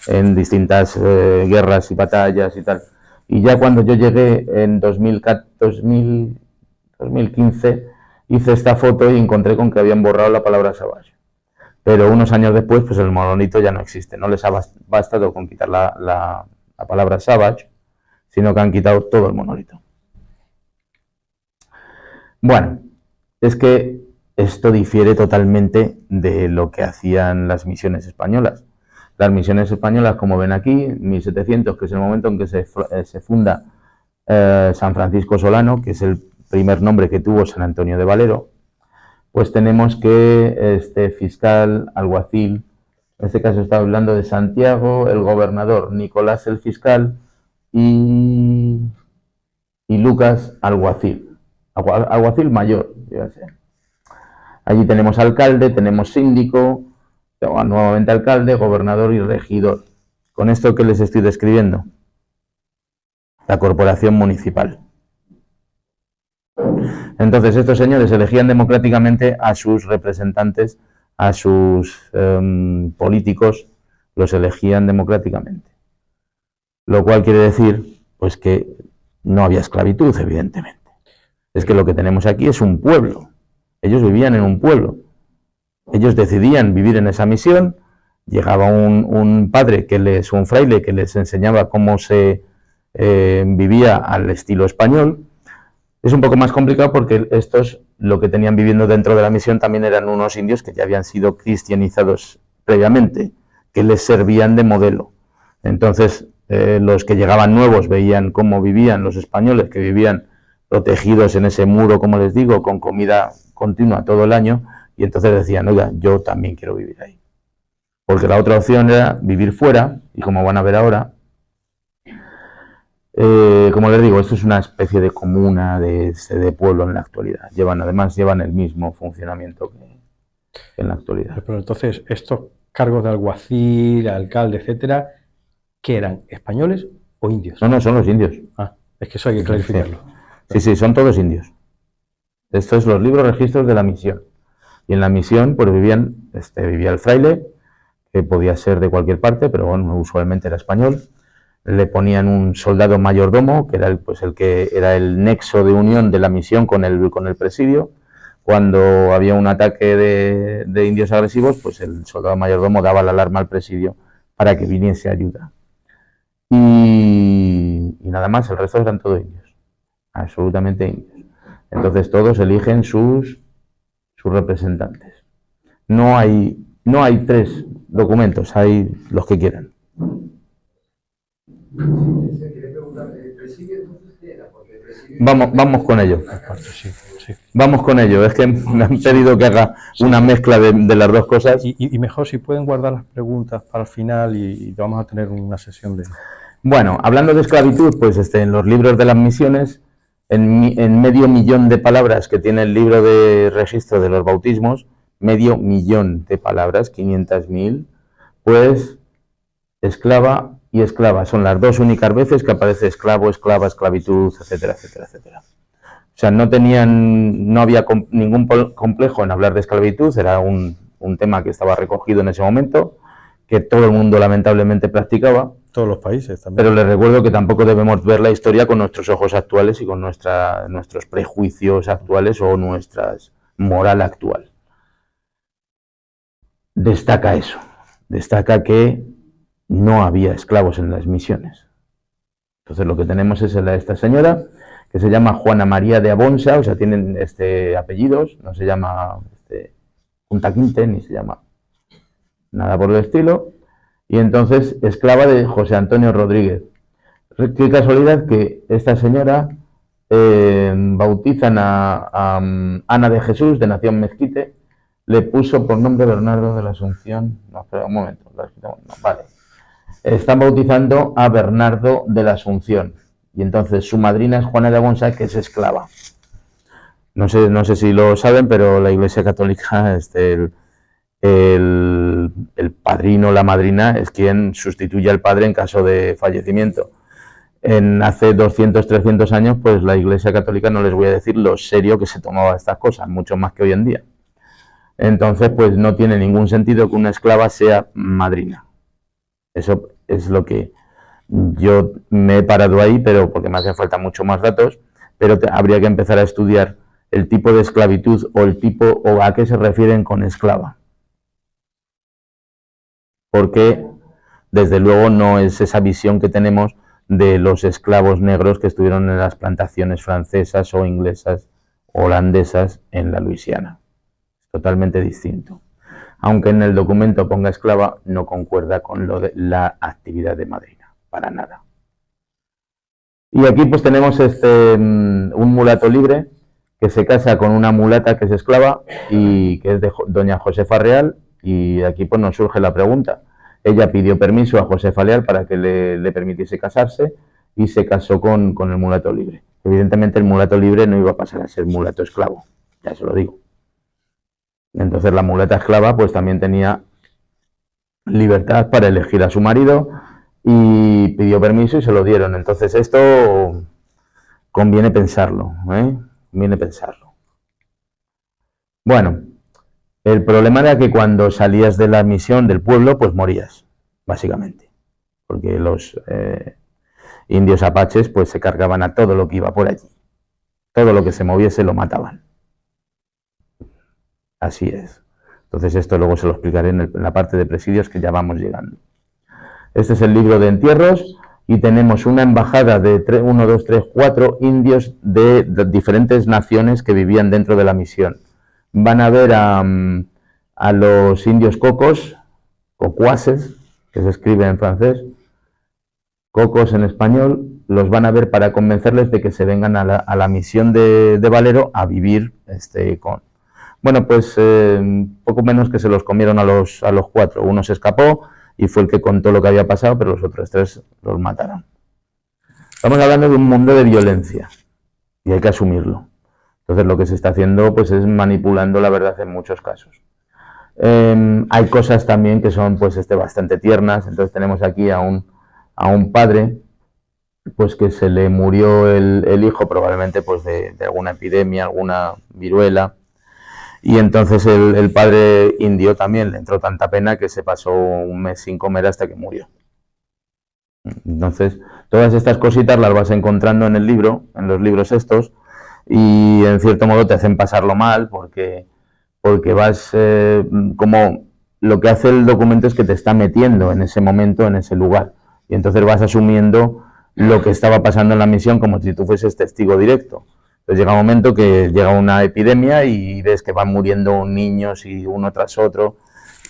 en distintas guerras y batallas y tal. Y ya cuando yo llegué en 2015, hice esta foto y encontré con que habían borrado la palabra savage. Pero unos años después, pues el monolito ya no existe. No les ha bastado con quitar la palabra savage, sino que han quitado todo el monolito. Bueno, es que esto difiere totalmente de lo que hacían las misiones españolas. Las misiones españolas, como ven aquí, 1700, que es el momento en que se funda San Francisco Solano, que es el primer nombre que tuvo San Antonio de Valero, pues tenemos que este fiscal, alguacil, en este caso está hablando de Santiago, el gobernador, Nicolás el fiscal y Lucas alguacil, alguacil mayor, yo sé. Allí tenemos alcalde, tenemos síndico, nuevamente alcalde, gobernador y regidor. Con esto que les estoy describiendo, la corporación municipal. Entonces estos señores elegían democráticamente a sus representantes, a sus políticos, los elegían democráticamente. Lo cual quiere decir, pues, que no había esclavitud, evidentemente. Es que lo que tenemos aquí es un pueblo. Ellos vivían en un pueblo. Ellos decidían vivir en esa misión. Llegaba un padre, un fraile, que les enseñaba cómo se vivía al estilo español. Es un poco más complicado porque estos, lo que tenían viviendo dentro de la misión, también eran unos indios que ya habían sido cristianizados previamente, que les servían de modelo. Entonces, los que llegaban nuevos veían cómo vivían los españoles, que vivían protegidos en ese muro, como les digo, con comida continua todo el año, y entonces decían, oiga, yo también quiero vivir ahí. Porque la otra opción era vivir fuera, y como van a ver ahora, como les digo, esto es una especie de comuna, de pueblo en la actualidad. Además llevan el mismo funcionamiento que en la actualidad. Pero entonces, estos cargos de alguacil, alcalde, etcétera, ¿qué eran? ¿Españoles o indios? No, son los indios. Ah, es que eso hay que clarificarlo. Sí, son todos indios. Estos son los libros registros de la misión. Y en la misión, pues vivía el fraile, que podía ser de cualquier parte, pero bueno, usualmente era español. Le ponían un soldado mayordomo, que era el que era el nexo de unión de la misión con el presidio. Cuando había un ataque de indios agresivos, pues el soldado mayordomo daba la alarma al presidio para que viniese ayuda. Y nada más, el resto eran todos indios, absolutamente indios. Entonces todos eligen sus representantes. No hay 3 documentos, hay los que quieran. Vamos con ello. Vamos con ello. Es que me han pedido que haga una mezcla de las dos cosas. Y mejor si pueden guardar las preguntas para el final y vamos a tener una sesión de... Bueno, hablando de esclavitud, pues en los libros de las misiones, en 500.000 de palabras que tiene el libro de registro de los bautismos, medio millón de palabras, 500.000, pues esclava y esclava. Son las dos únicas veces que aparece esclavo, esclava, esclavitud, etcétera, etcétera, etcétera. O sea, no había ningún complejo en hablar de esclavitud, era un tema que estaba recogido en ese momento, que todo el mundo lamentablemente practicaba. Todos los países también. Pero les recuerdo que tampoco debemos ver la historia con nuestros ojos actuales y con nuestros prejuicios actuales o nuestra moral actual. Destaca eso, destaca que no había esclavos en las misiones. Entonces lo que tenemos es esta señora, que se llama Juana María de Abonsa, o sea, tienen apellidos, no se llama Punta Quinte, ni se llama nada por el estilo, y entonces esclava de José Antonio Rodríguez. Qué casualidad que esta señora bautizan a Ana de Jesús, de Nación Mezquite, le puso por nombre Bernardo de la Asunción, no, espera un momento, no, vale. Están bautizando a Bernardo de la Asunción, y entonces su madrina es Juana de Abonsa, que es esclava. No sé si lo saben, pero la Iglesia Católica, el padrino, la madrina, es quien sustituye al padre en caso de fallecimiento. Hace 200, 300 años, pues la Iglesia Católica, no les voy a decir lo serio que se tomaba estas cosas, mucho más que hoy en día. Entonces, pues no tiene ningún sentido que una esclava sea madrina. Eso es lo que yo me he parado ahí, pero porque me hacen falta mucho más datos, pero habría que empezar a estudiar el tipo de esclavitud o a qué se refieren con esclava. Porque, desde luego, no es esa visión que tenemos de los esclavos negros que estuvieron en las plantaciones francesas o inglesas, holandesas en la Luisiana. Es totalmente distinto. Aunque en el documento ponga esclava, no concuerda con lo de la actividad de madrina, para nada. Y aquí pues tenemos un mulato libre que se casa con una mulata que es esclava y que es de doña Josefa Real, y aquí pues nos surge la pregunta. Ella pidió permiso a Josefa Leal para que le permitiese casarse y se casó con el mulato libre. Evidentemente el mulato libre no iba a pasar a ser mulato esclavo, ya se lo digo. Entonces la mulata esclava pues también tenía libertad para elegir a su marido y pidió permiso y se lo dieron. Entonces esto conviene pensarlo, conviene pensarlo. Bueno, el problema era que cuando salías de la misión del pueblo pues morías, básicamente, porque los indios apaches pues se cargaban a todo lo que iba por allí, todo lo que se moviese lo mataban. Así es. Entonces esto luego se lo explicaré en la parte de presidios, que ya vamos llegando. Este es el libro de entierros y tenemos una embajada de 4 indios de diferentes naciones que vivían dentro de la misión. Van a ver a los indios cocos, cocuases, que se escribe en francés, cocos en español, los van a ver para convencerles de que se vengan a la misión de Valero a vivir con... Bueno, pues poco menos que se los comieron a los 4. Uno se escapó y fue el que contó lo que había pasado, pero los otros 3 los mataron. Estamos hablando de un mundo de violencia y hay que asumirlo. Entonces lo que se está haciendo pues es manipulando la verdad en muchos casos. Hay cosas también que son pues bastante tiernas. Entonces tenemos aquí a un padre pues que se le murió el hijo, probablemente pues de alguna epidemia, alguna viruela. Y entonces el padre indio también le entró tanta pena que se pasó un mes sin comer hasta que murió. Entonces, todas estas cositas las vas encontrando en el libro, en los libros estos, y en cierto modo te hacen pasarlo mal porque vas como lo que hace el documento es que te está metiendo en ese momento, en ese lugar, y entonces vas asumiendo lo que estaba pasando en la misión como si tú fueses testigo directo. Entonces llega un momento que llega una epidemia y ves que van muriendo niños y uno tras otro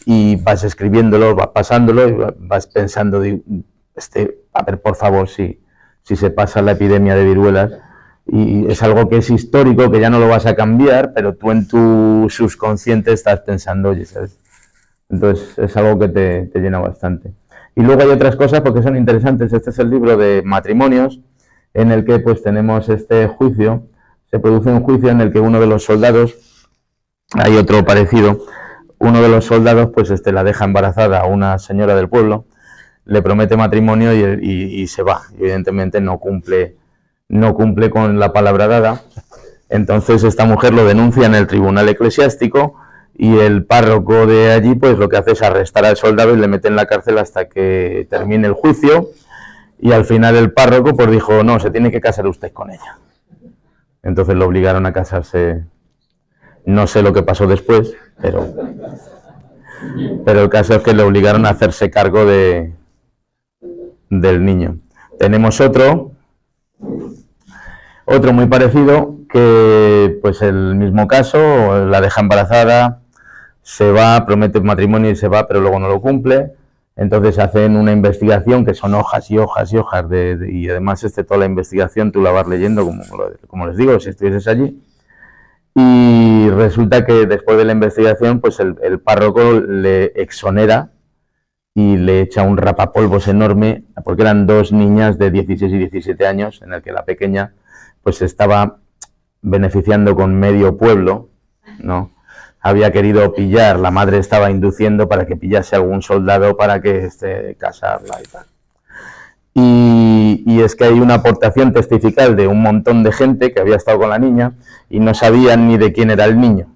y vas escribiéndolo, vas pasándolo y vas pensando, a ver, por favor, si se pasa la epidemia de viruelas, y es algo que es histórico, que ya no lo vas a cambiar, pero tú en tu subconsciente estás pensando, oye, ¿sabes? Entonces es algo que te llena bastante. Y luego hay otras cosas porque son interesantes. Este es el libro de matrimonios, en el que pues tenemos este juicio. Se produce un juicio en el que uno de los soldados, hay otro parecido, uno de los soldados pues la deja embarazada a una señora del pueblo, le promete matrimonio y se va. Evidentemente no cumple con la palabra dada. Entonces esta mujer lo denuncia en el tribunal eclesiástico y el párroco de allí pues lo que hace es arrestar al soldado y le mete en la cárcel hasta que termine el juicio, y al final el párroco pues dijo: no, se tiene que casar usted con ella. Entonces lo obligaron a casarse. No sé lo que pasó después, pero el caso es que le obligaron a hacerse cargo del niño. Tenemos otro muy parecido, que pues el mismo caso, la deja embarazada, se va, promete matrimonio y se va, pero luego no lo cumple. Entonces hacen una investigación que son hojas y hojas y hojas y además toda la investigación tú la vas leyendo, como les digo, si estuvieses allí. Y resulta que después de la investigación pues el párroco le exonera y le echa un rapapolvos enorme, porque eran dos niñas de 16 y 17 años, en el que la pequeña pues se estaba beneficiando con medio pueblo, ¿no? Había querido pillar, la madre estaba induciendo para que pillase algún soldado para que casarla y tal. Y es que hay una aportación testifical de un montón de gente que había estado con la niña y no sabían ni de quién era el niño.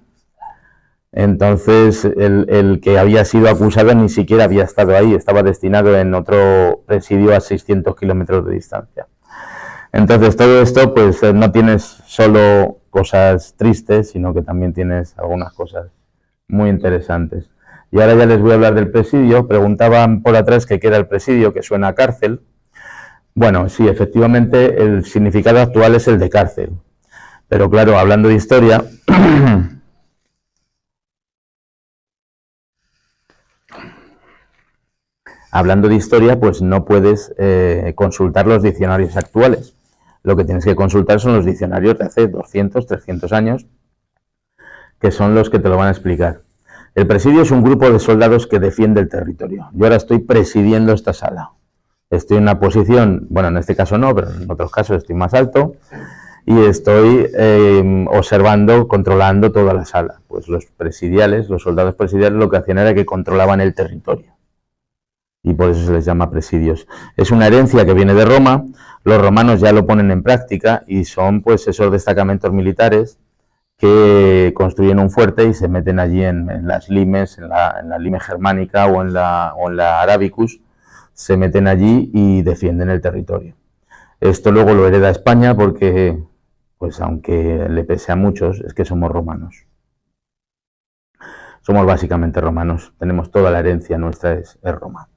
Entonces el que había sido acusado ni siquiera había estado ahí, estaba destinado en otro presidio a 600 kilómetros de distancia. Entonces todo esto pues no tienes solo cosas tristes, sino que también tienes algunas cosas muy interesantes. Y ahora ya les voy a hablar del presidio. Preguntaban por atrás que qué era el presidio, que suena a cárcel. Bueno, sí, efectivamente el significado actual es el de cárcel. Pero claro, hablando de historia, pues no puedes consultar los diccionarios actuales. Lo que tienes que consultar son los diccionarios de hace 200, 300 años, que son los que te lo van a explicar. El presidio es un grupo de soldados que defiende el territorio. Yo ahora estoy presidiendo esta sala. Estoy en una posición, bueno, en este caso no, pero en otros casos estoy más alto, y estoy observando, controlando toda la sala. Pues los soldados presidiales, lo que hacían era que controlaban el territorio. Y por eso se les llama presidios. Es una herencia que viene de Roma. Los romanos ya lo ponen en práctica y son pues esos destacamentos militares que construyen un fuerte y se meten allí en las limes, en la lime germánica o en la Arabicus, se meten allí y defienden el territorio. Esto luego lo hereda España porque, pues aunque le pese a muchos, es que somos romanos. Somos básicamente romanos, tenemos toda la herencia nuestra, es Roma.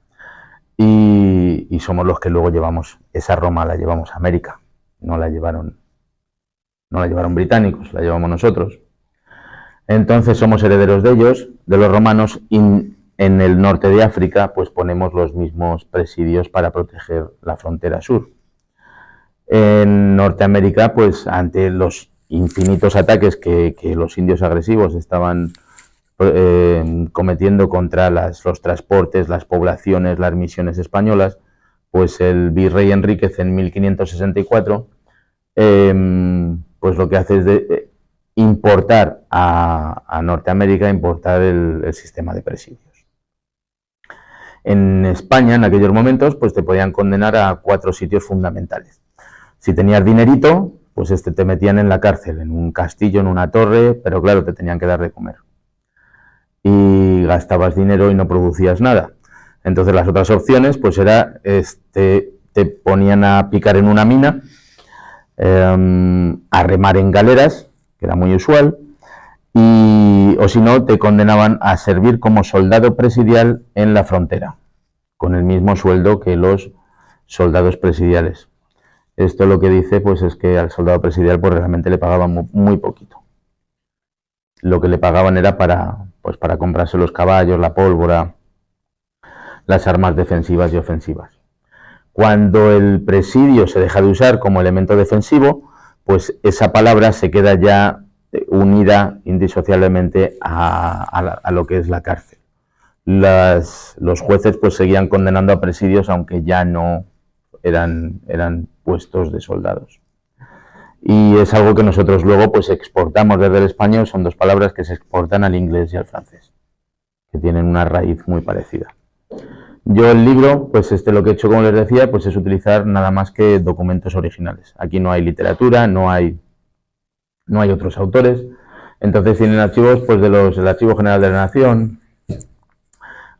Y somos los que luego llevamos, esa Roma la llevamos a América, no la llevaron británicos, la llevamos nosotros. Entonces somos herederos de ellos, de los romanos, y en el norte de África pues ponemos los mismos presidios para proteger la frontera sur. En Norteamérica, pues ante los infinitos ataques que los indios agresivos estaban cometiendo contra los transportes, las poblaciones, las misiones españolas, pues el virrey Enríquez en 1564 pues lo que hace es importar a Norteamérica, importar el sistema de presidios. En España, en aquellos momentos, pues te podían condenar a 4 sitios fundamentales. Si tenías dinerito, pues te metían en la cárcel, en un castillo, en una torre, pero claro, te tenían que dar de comer. Y gastabas dinero y no producías nada. Entonces las otras opciones pues era te ponían a picar en una mina, a remar en galeras, que era muy usual, o si no te condenaban a servir como soldado presidial en la frontera, con el mismo sueldo que los soldados presidiales. Esto lo que dice pues es que al soldado presidial pues realmente le pagaban muy poquito. Lo que le pagaban era para comprarse los caballos, la pólvora, las armas defensivas y ofensivas. Cuando el presidio se deja de usar como elemento defensivo, pues esa palabra se queda ya unida indisociablemente a lo que es la cárcel. Los jueces pues seguían condenando a presidios, aunque ya no eran puestos de soldados. Y es algo que nosotros luego pues exportamos desde el español, son 2 palabras que se exportan al inglés y al francés. que tienen una raíz muy parecida. Yo el libro, pues lo que he hecho, como les decía, pues es utilizar nada más que documentos originales. Aquí no hay literatura, no hay otros autores. Entonces tienen archivos pues el Archivo General de la Nación,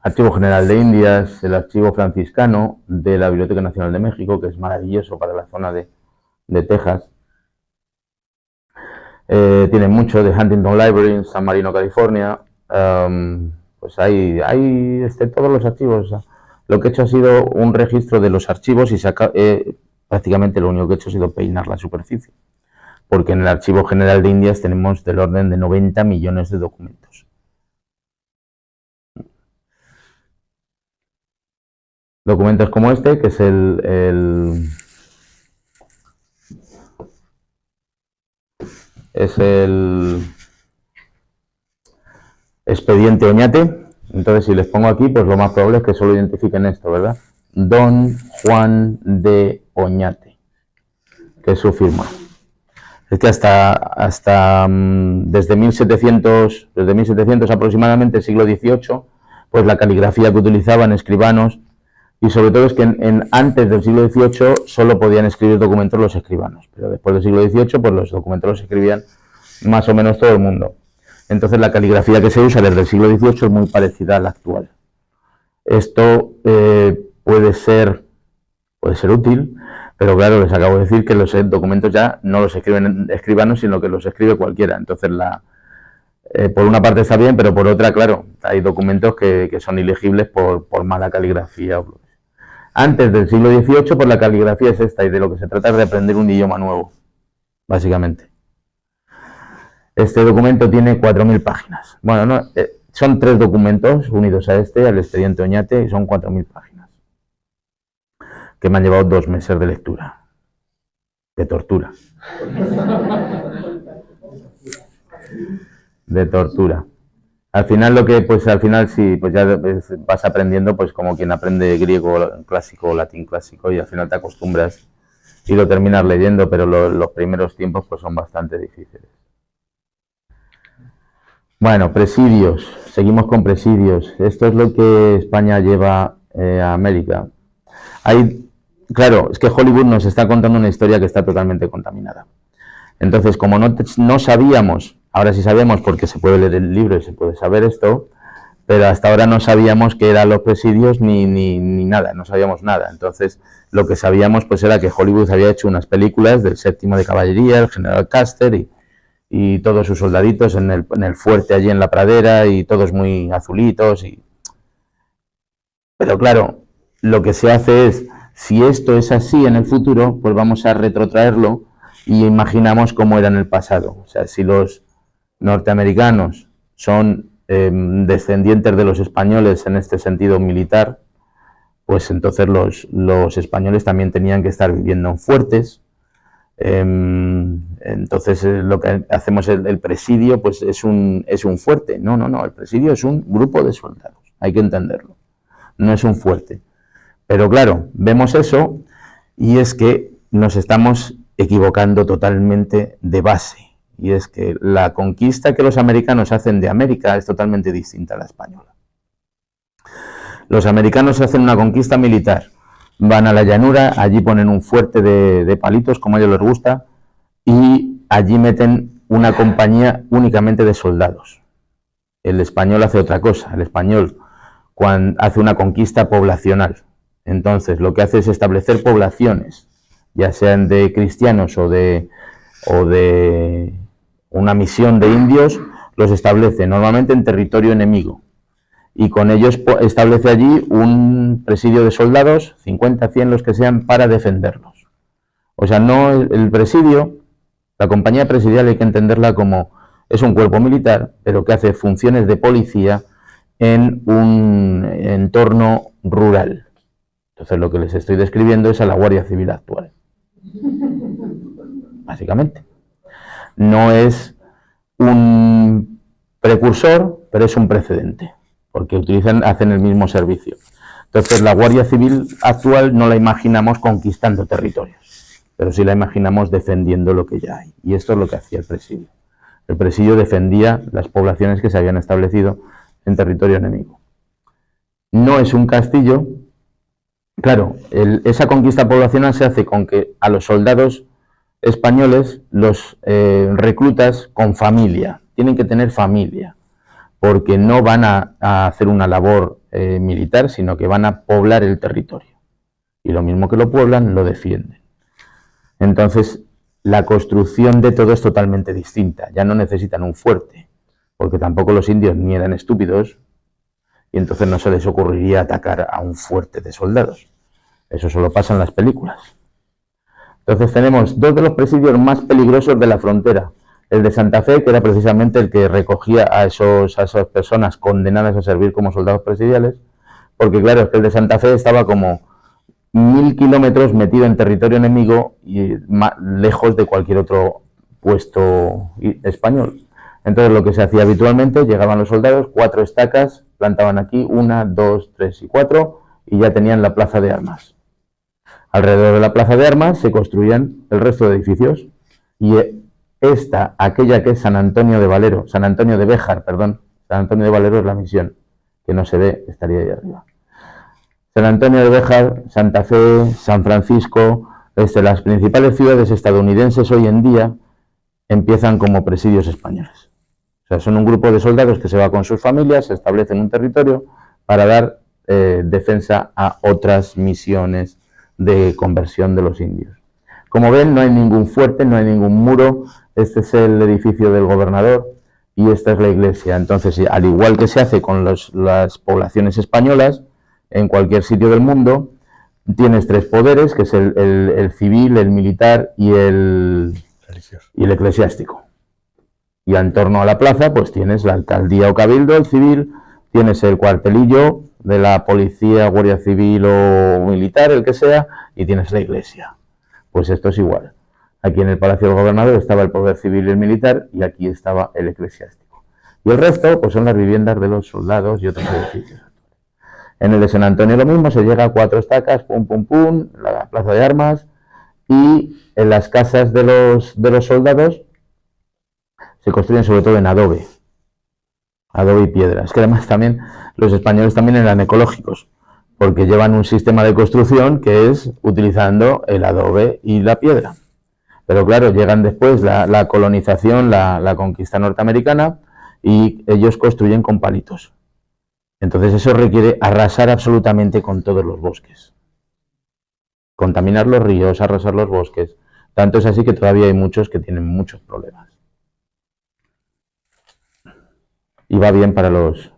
Archivo General de Indias, el Archivo Franciscano de la Biblioteca Nacional de México, que es maravilloso para la zona de Texas. Tienen mucho de Huntington Library en San Marino, California. Pues hay todos los archivos. Lo que he hecho ha sido un registro de los archivos y prácticamente lo único que he hecho ha sido peinar la superficie. Porque en el Archivo General de Indias tenemos del orden de 90 millones de documentos. Documentos como este, que es el expediente Oñate. Entonces, si les pongo aquí, pues lo más probable es que solo identifiquen esto, ¿verdad? Don Juan de Oñate, que es su firma. Es que hasta desde 1700 aproximadamente, siglo XVIII, pues la caligrafía que utilizaban escribanos, y sobre todo es que antes del siglo XVIII solo podían escribir documentos los escribanos, pero después del siglo XVIII pues los documentos los escribían más o menos todo el mundo. Entonces la caligrafía que se usa desde el siglo XVIII es muy parecida a la actual. Esto puede ser útil, pero claro, les acabo de decir que los documentos ya no los escriben escribanos, sino que los escribe cualquiera. Entonces por una parte está bien, pero por otra, claro, hay documentos que son ilegibles por mala caligrafía. Antes del siglo XVIII, pues la caligrafía es esta, y de lo que se trata es de aprender un idioma nuevo, básicamente. Este documento tiene 4.000 páginas. Bueno, no, son 3 documentos unidos a al expediente Oñate, y son 4.000 páginas, que me han llevado 2 meses de lectura, de tortura. De tortura. Al final sí, pues ya vas aprendiendo pues como quien aprende griego clásico o latín clásico, y al final te acostumbras y lo terminas leyendo, pero los primeros tiempos pues son bastante difíciles. Bueno, presidios. Seguimos con presidios. Esto es lo que España lleva a América. Claro, es que Hollywood nos está contando una historia que está totalmente contaminada. Entonces, como no sabíamos, ahora sí sabemos porque se puede leer el libro y se puede saber esto, pero hasta ahora no sabíamos qué eran los presidios ni nada, no sabíamos nada. Entonces, lo que sabíamos pues era que Hollywood había hecho unas películas del 7º de Caballería, el general Custer y todos sus soldaditos en el fuerte allí en la pradera, y todos muy azulitos. Pero claro, lo que se hace es, si esto es así en el futuro, pues vamos a retrotraerlo y imaginamos cómo era en el pasado. O sea, si los norteamericanos son descendientes de los españoles en este sentido militar, pues entonces los españoles también tenían que estar viviendo en fuertes. Entonces lo que hacemos el presidio pues es un fuerte. No, el presidio es un grupo de soldados, hay que entenderlo, no es un fuerte. Pero claro, vemos eso y es que nos estamos equivocando totalmente de base, y es que la conquista que los americanos hacen de América es totalmente distinta a la española. Los americanos hacen una conquista militar, van a la llanura, allí ponen un fuerte de palitos, como a ellos les gusta, y allí meten una compañía únicamente de soldados. El español hace otra cosa. El español hace una conquista poblacional. Entonces, lo que hace es establecer poblaciones, ya sean de cristianos o de una misión de indios, los establece normalmente en territorio enemigo. Y con ellos establece allí un presidio de soldados, 50, 100, los que sean, para defenderlos. O sea, no el presidio, la compañía presidial hay que entenderla como es un cuerpo militar, pero que hace funciones de policía en un entorno rural. Entonces lo que les estoy describiendo es a la Guardia Civil actual. Básicamente. No es un precursor, pero es un precedente, porque hacen el mismo servicio. Entonces la Guardia Civil actual no la imaginamos conquistando territorios, pero sí la imaginamos defendiendo lo que ya hay. Y esto es lo que hacía el presidio. El presidio defendía las poblaciones que se habían establecido en territorio enemigo. No es un castillo. Claro, esa conquista poblacional se hace con que a los soldados españoles los reclutas con familia, tienen que tener familia, porque no van a hacer una labor militar, sino que van a poblar el territorio. Y lo mismo que lo pueblan, lo defienden. Entonces, la construcción de todo es totalmente distinta. Ya no necesitan un fuerte, porque tampoco los indios ni eran estúpidos, y entonces no se les ocurriría atacar a un fuerte de soldados. Eso solo pasa en las películas. Entonces tenemos dos de los presidios más peligrosos de la frontera. El de Santa Fe, que era precisamente el que recogía a esas personas condenadas a servir como soldados presidiales, porque claro, es que el de Santa Fe estaba como 1000 kilómetros metido en territorio enemigo y lejos de cualquier otro puesto español. Entonces lo que se hacía habitualmente, llegaban los soldados, 4 estacas, plantaban aquí 1, 2, 3 y 4 y ya tenían la plaza de armas. Alrededor de la plaza de armas se construían el resto de edificios y aquella que es San Antonio de Valero, San Antonio de Béjar, perdón, San Antonio de Valero es la misión, que no se ve, estaría ahí arriba. San Antonio de Béjar, Santa Fe, San Francisco, las principales ciudades estadounidenses hoy en día empiezan como presidios españoles. O sea, son un grupo de soldados que se va con sus familias, se establece en un territorio para dar defensa a otras misiones de conversión de los indios. Como ven, no hay ningún fuerte, no hay ningún muro. Este es el edificio del gobernador y esta es la iglesia. Entonces, al igual que se hace con las poblaciones españolas, en cualquier sitio del mundo, tienes 3 poderes, que es el civil, el militar y el eclesiástico. Y en torno a la plaza, pues tienes la alcaldía o cabildo, el civil, tienes el cuartelillo de la policía, guardia civil o militar, el que sea, y tienes la iglesia. Pues esto es igual. Aquí en el Palacio del Gobernador estaba el poder civil y el militar, y aquí estaba el eclesiástico. Y el resto, pues son las viviendas de los soldados y otros edificios. En el de San Antonio lo mismo, se llega a 4 estacas, pum, pum, pum, la plaza de armas, y en las casas de los soldados se construyen sobre todo en adobe y piedra. Es que además también los españoles también eran ecológicos, porque llevan un sistema de construcción que es utilizando el adobe y la piedra. Pero claro, llegan después la colonización, la conquista norteamericana, y ellos construyen con palitos. Entonces eso requiere arrasar absolutamente con todos los bosques. Contaminar los ríos, arrasar los bosques. Tanto es así que todavía hay muchos que tienen muchos problemas. Y va bien para los,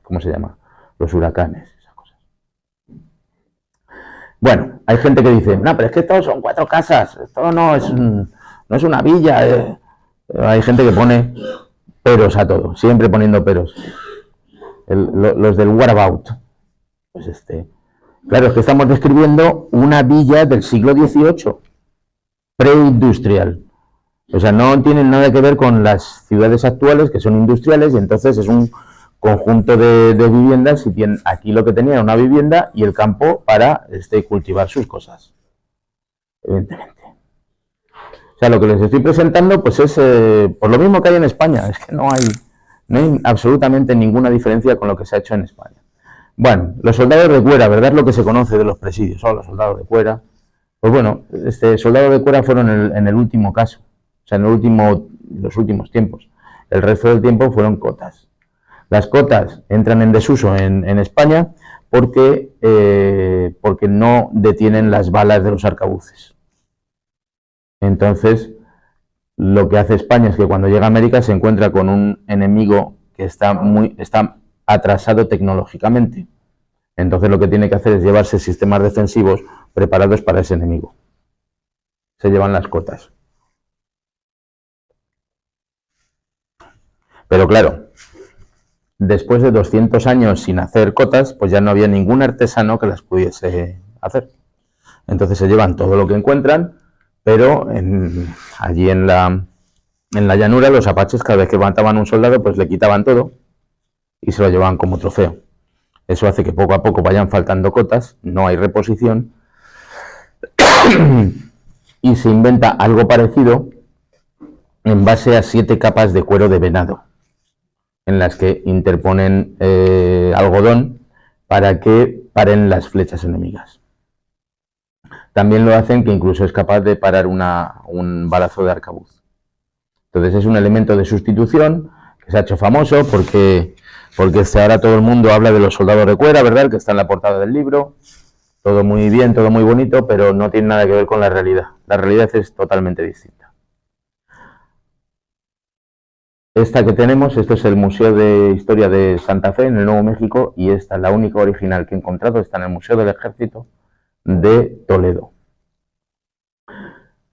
¿cómo se llama? Los huracanes, esas cosas. Bueno, hay gente que dice, no, pero es que estos son 4 casas, esto no es una villa. Hay gente que pone peros a todo, siempre poniendo peros. Los del what about. Pues claro, es que estamos describiendo una villa del siglo XVIII, preindustrial. O sea, no tienen nada que ver con las ciudades actuales, que son industriales, y entonces es un conjunto de viviendas, y aquí lo que tenía era una vivienda y el campo para cultivar sus cosas, evidentemente. O sea, lo que les estoy presentando pues es por lo mismo que hay en España, es que no hay absolutamente ninguna diferencia con lo que se ha hecho en España. Bueno, los soldados de cuera, ¿verdad? Es lo que se conoce de los presidios, los soldados de cuera. Pues bueno, soldados de cuera fueron en el último caso, o sea, en los últimos tiempos. El resto del tiempo fueron cotas. Las cotas entran en desuso en España porque no detienen las balas de los arcabuces. Entonces, lo que hace España es que cuando llega a América se encuentra con un enemigo que está atrasado tecnológicamente. Entonces lo que tiene que hacer es llevarse sistemas defensivos preparados para ese enemigo. Se llevan las cotas. Pero claro, después de 200 años sin hacer cotas, pues ya no había ningún artesano que las pudiese hacer. Entonces se llevan todo lo que encuentran, pero allí en la llanura los apaches, cada vez que mataban a un soldado, pues le quitaban todo y se lo llevaban como trofeo. Eso hace que poco a poco vayan faltando cotas, no hay reposición, y se inventa algo parecido en base a 7 capas de cuero de venado. en las que interponen algodón para que paren las flechas enemigas. También lo hacen que incluso es capaz de parar un balazo de arcabuz. Entonces es un elemento de sustitución que se ha hecho famoso porque ahora todo el mundo habla de los soldados de cuera, ¿verdad? El que está en la portada del libro. Todo muy bien, todo muy bonito, pero no tiene nada que ver con la realidad. La realidad es totalmente distinta. Esta que tenemos, esto es el Museo de Historia de Santa Fe en el Nuevo México, y esta, la única original que he encontrado, está en el Museo del Ejército de Toledo.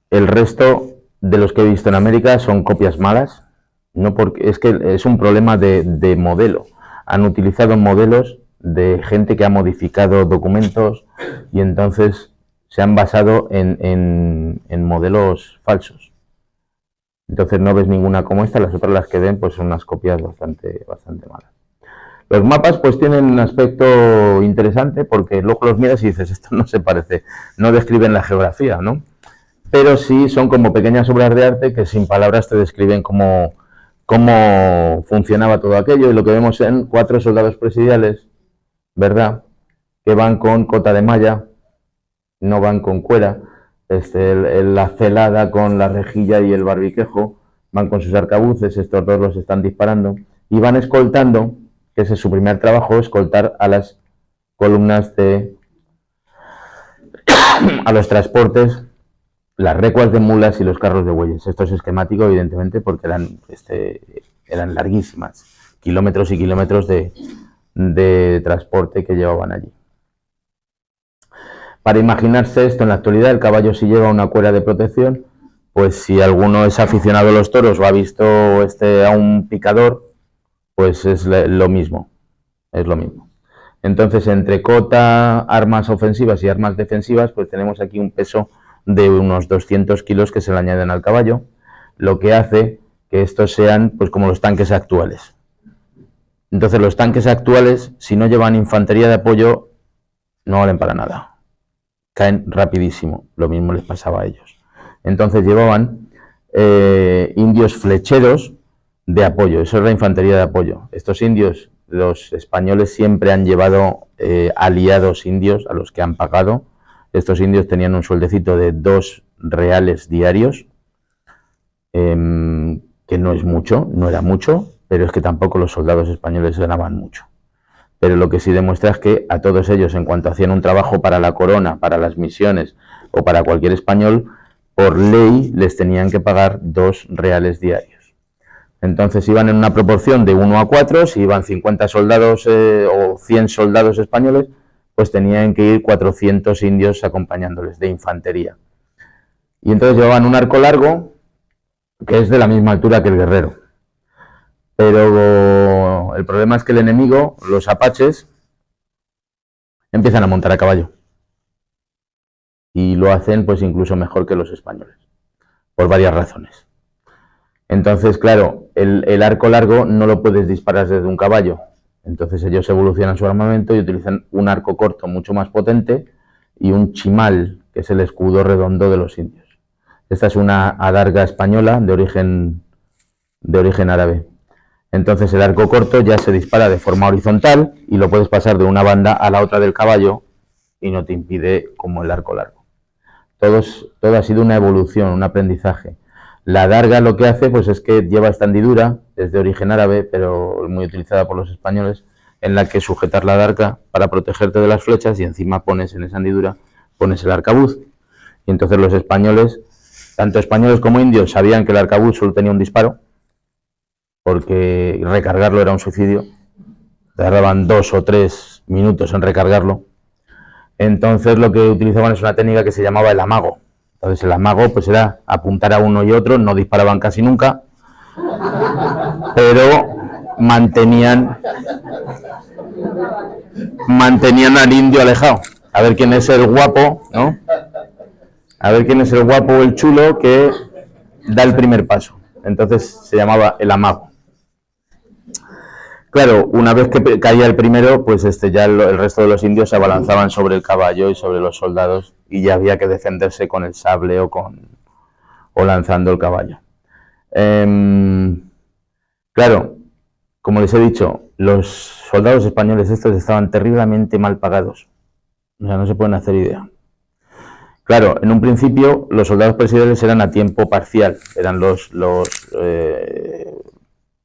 El resto de los que he visto en América son copias malas, no porque es que es un problema de modelo. Han utilizado modelos de gente que ha modificado documentos y entonces se han basado en modelos falsos. Entonces no ves ninguna como esta, las otras las que ven pues son unas copias bastante malas. Los mapas pues tienen un aspecto interesante porque luego los miras y dices, esto no se parece, no describen la geografía, ¿no? Pero sí son como pequeñas obras de arte que sin palabras te describen cómo funcionaba todo aquello, y lo que vemos en 4 soldados presidiales, ¿verdad? Que van con cota de malla, no van con cuera, la celada con la rejilla y el barbiquejo, van con sus arcabuces, estos dos los están disparando, y van escoltando, que ese es su primer trabajo, escoltar a las columnas a los transportes, las recuas de mulas y los carros de bueyes. Esto es esquemático, evidentemente, porque eran larguísimas, kilómetros y kilómetros de transporte que llevaban allí. Para imaginarse esto en la actualidad, el caballo si lleva una cuera de protección, pues si alguno es aficionado a los toros o ha visto a un picador, pues es lo mismo, Entonces, entre cota, armas ofensivas y armas defensivas, pues tenemos aquí un peso de unos 200 kilos que se le añaden al caballo, lo que hace que estos sean pues como los tanques actuales. Entonces, los tanques actuales, si no llevan infantería de apoyo, no valen para nada. Caen rapidísimo, lo mismo les pasaba a ellos. Entonces llevaban indios flecheros de apoyo, eso es la infantería de apoyo. Estos indios, los españoles siempre han llevado aliados indios a los que han pagado. Estos indios tenían un sueldecito de 2 reales diarios, que no es mucho, no era mucho, pero es que tampoco los soldados españoles ganaban mucho. Pero lo que sí demuestra es que a todos ellos, en cuanto hacían un trabajo para la corona, para las misiones o para cualquier español, por ley les tenían que pagar 2 reales diarios. Entonces iban en una proporción de 1 a 4, si iban 50 soldados o 100 soldados españoles, pues tenían que ir 400 indios acompañándoles de infantería. Y entonces llevaban un arco largo que es de la misma altura que el guerrero. Pero el problema es que el enemigo, los apaches, empiezan a montar a caballo. Y lo hacen pues incluso mejor que los españoles, por varias razones. Entonces, claro, el arco largo no lo puedes disparar desde un caballo. Entonces ellos evolucionan su armamento y utilizan un arco corto mucho más potente y un chimal, que es el escudo redondo de los indios. Esta es una adarga española de origen árabe. Entonces el arco corto ya se dispara de forma horizontal y lo puedes pasar de una banda a la otra del caballo y no te impide como el arco largo. Todo ha sido una evolución, un aprendizaje. La adarga lo que hace pues es que lleva esta hendidura, es de origen árabe, pero muy utilizada por los españoles, en la que sujetas la adarga para protegerte de las flechas y encima pones en esa hendidura el arcabuz. Y entonces los españoles, tanto españoles como indios, sabían que el arcabuz solo tenía un disparo, porque recargarlo era un suicidio, tardaban 2 o 3 minutos en recargarlo. Entonces lo que utilizaban es una técnica que se llamaba el amago. Entonces el amago pues era apuntar a uno y otro, no disparaban casi nunca, pero mantenían al indio alejado, a ver quién es el guapo, ¿no? A ver quién es el guapo o el chulo que da el primer paso. Entonces se llamaba el amago. Claro, una vez que caía el primero, pues ya el resto de los indios se abalanzaban sobre el caballo y sobre los soldados y ya había que defenderse con el sable o lanzando el caballo. Claro, como les he dicho, los soldados españoles estos estaban terriblemente mal pagados. O sea, no se pueden hacer idea. Claro, en un principio los soldados presidiales eran a tiempo parcial, eran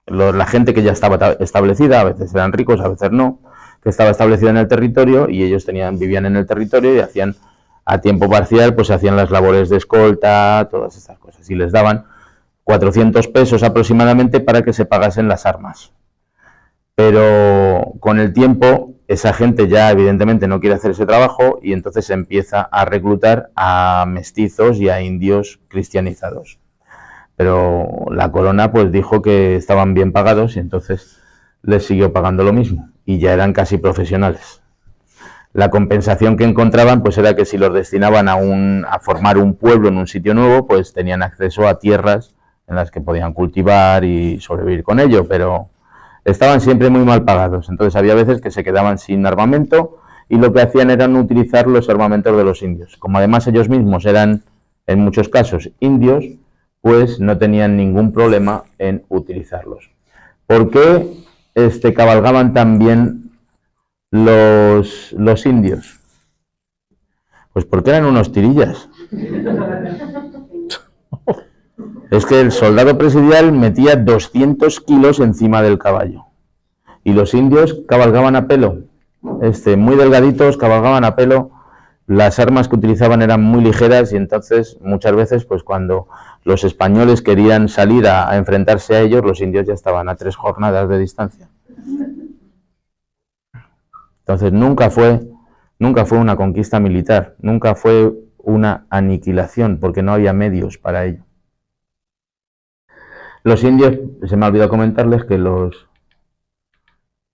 la gente que ya estaba establecida, a veces eran ricos, a veces no, que estaba establecida en el territorio y ellos vivían en el territorio y hacían a tiempo parcial, pues hacían las labores de escolta, todas estas cosas, y les daban 400 pesos aproximadamente para que se pagasen las armas. Pero con el tiempo esa gente ya evidentemente no quiere hacer ese trabajo y entonces se empieza a reclutar a mestizos y a indios cristianizados. Pero la corona pues dijo que estaban bien pagados y entonces les siguió pagando lo mismo y ya eran casi profesionales. La compensación que encontraban pues era que si los destinaban a formar un pueblo en un sitio nuevo, pues tenían acceso a tierras en las que podían cultivar y sobrevivir con ello, pero estaban siempre muy mal pagados. Entonces había veces que se quedaban sin armamento y lo que hacían era no utilizar los armamentos de los indios. Como además ellos mismos eran en muchos casos indios, pues no tenían ningún problema en utilizarlos. ¿Por qué cabalgaban también los indios? Pues porque eran unos tirillas. Es que el soldado presidial metía 200 kilos encima del caballo y los indios cabalgaban a pelo, muy delgaditos, cabalgaban a pelo. Las armas que utilizaban eran muy ligeras y entonces muchas veces pues cuando los españoles querían salir a enfrentarse a ellos, los indios ya estaban a 3 jornadas de distancia. Entonces nunca fue una conquista militar, nunca fue una aniquilación porque no había medios para ello. Los indios, se me ha olvidado comentarles que los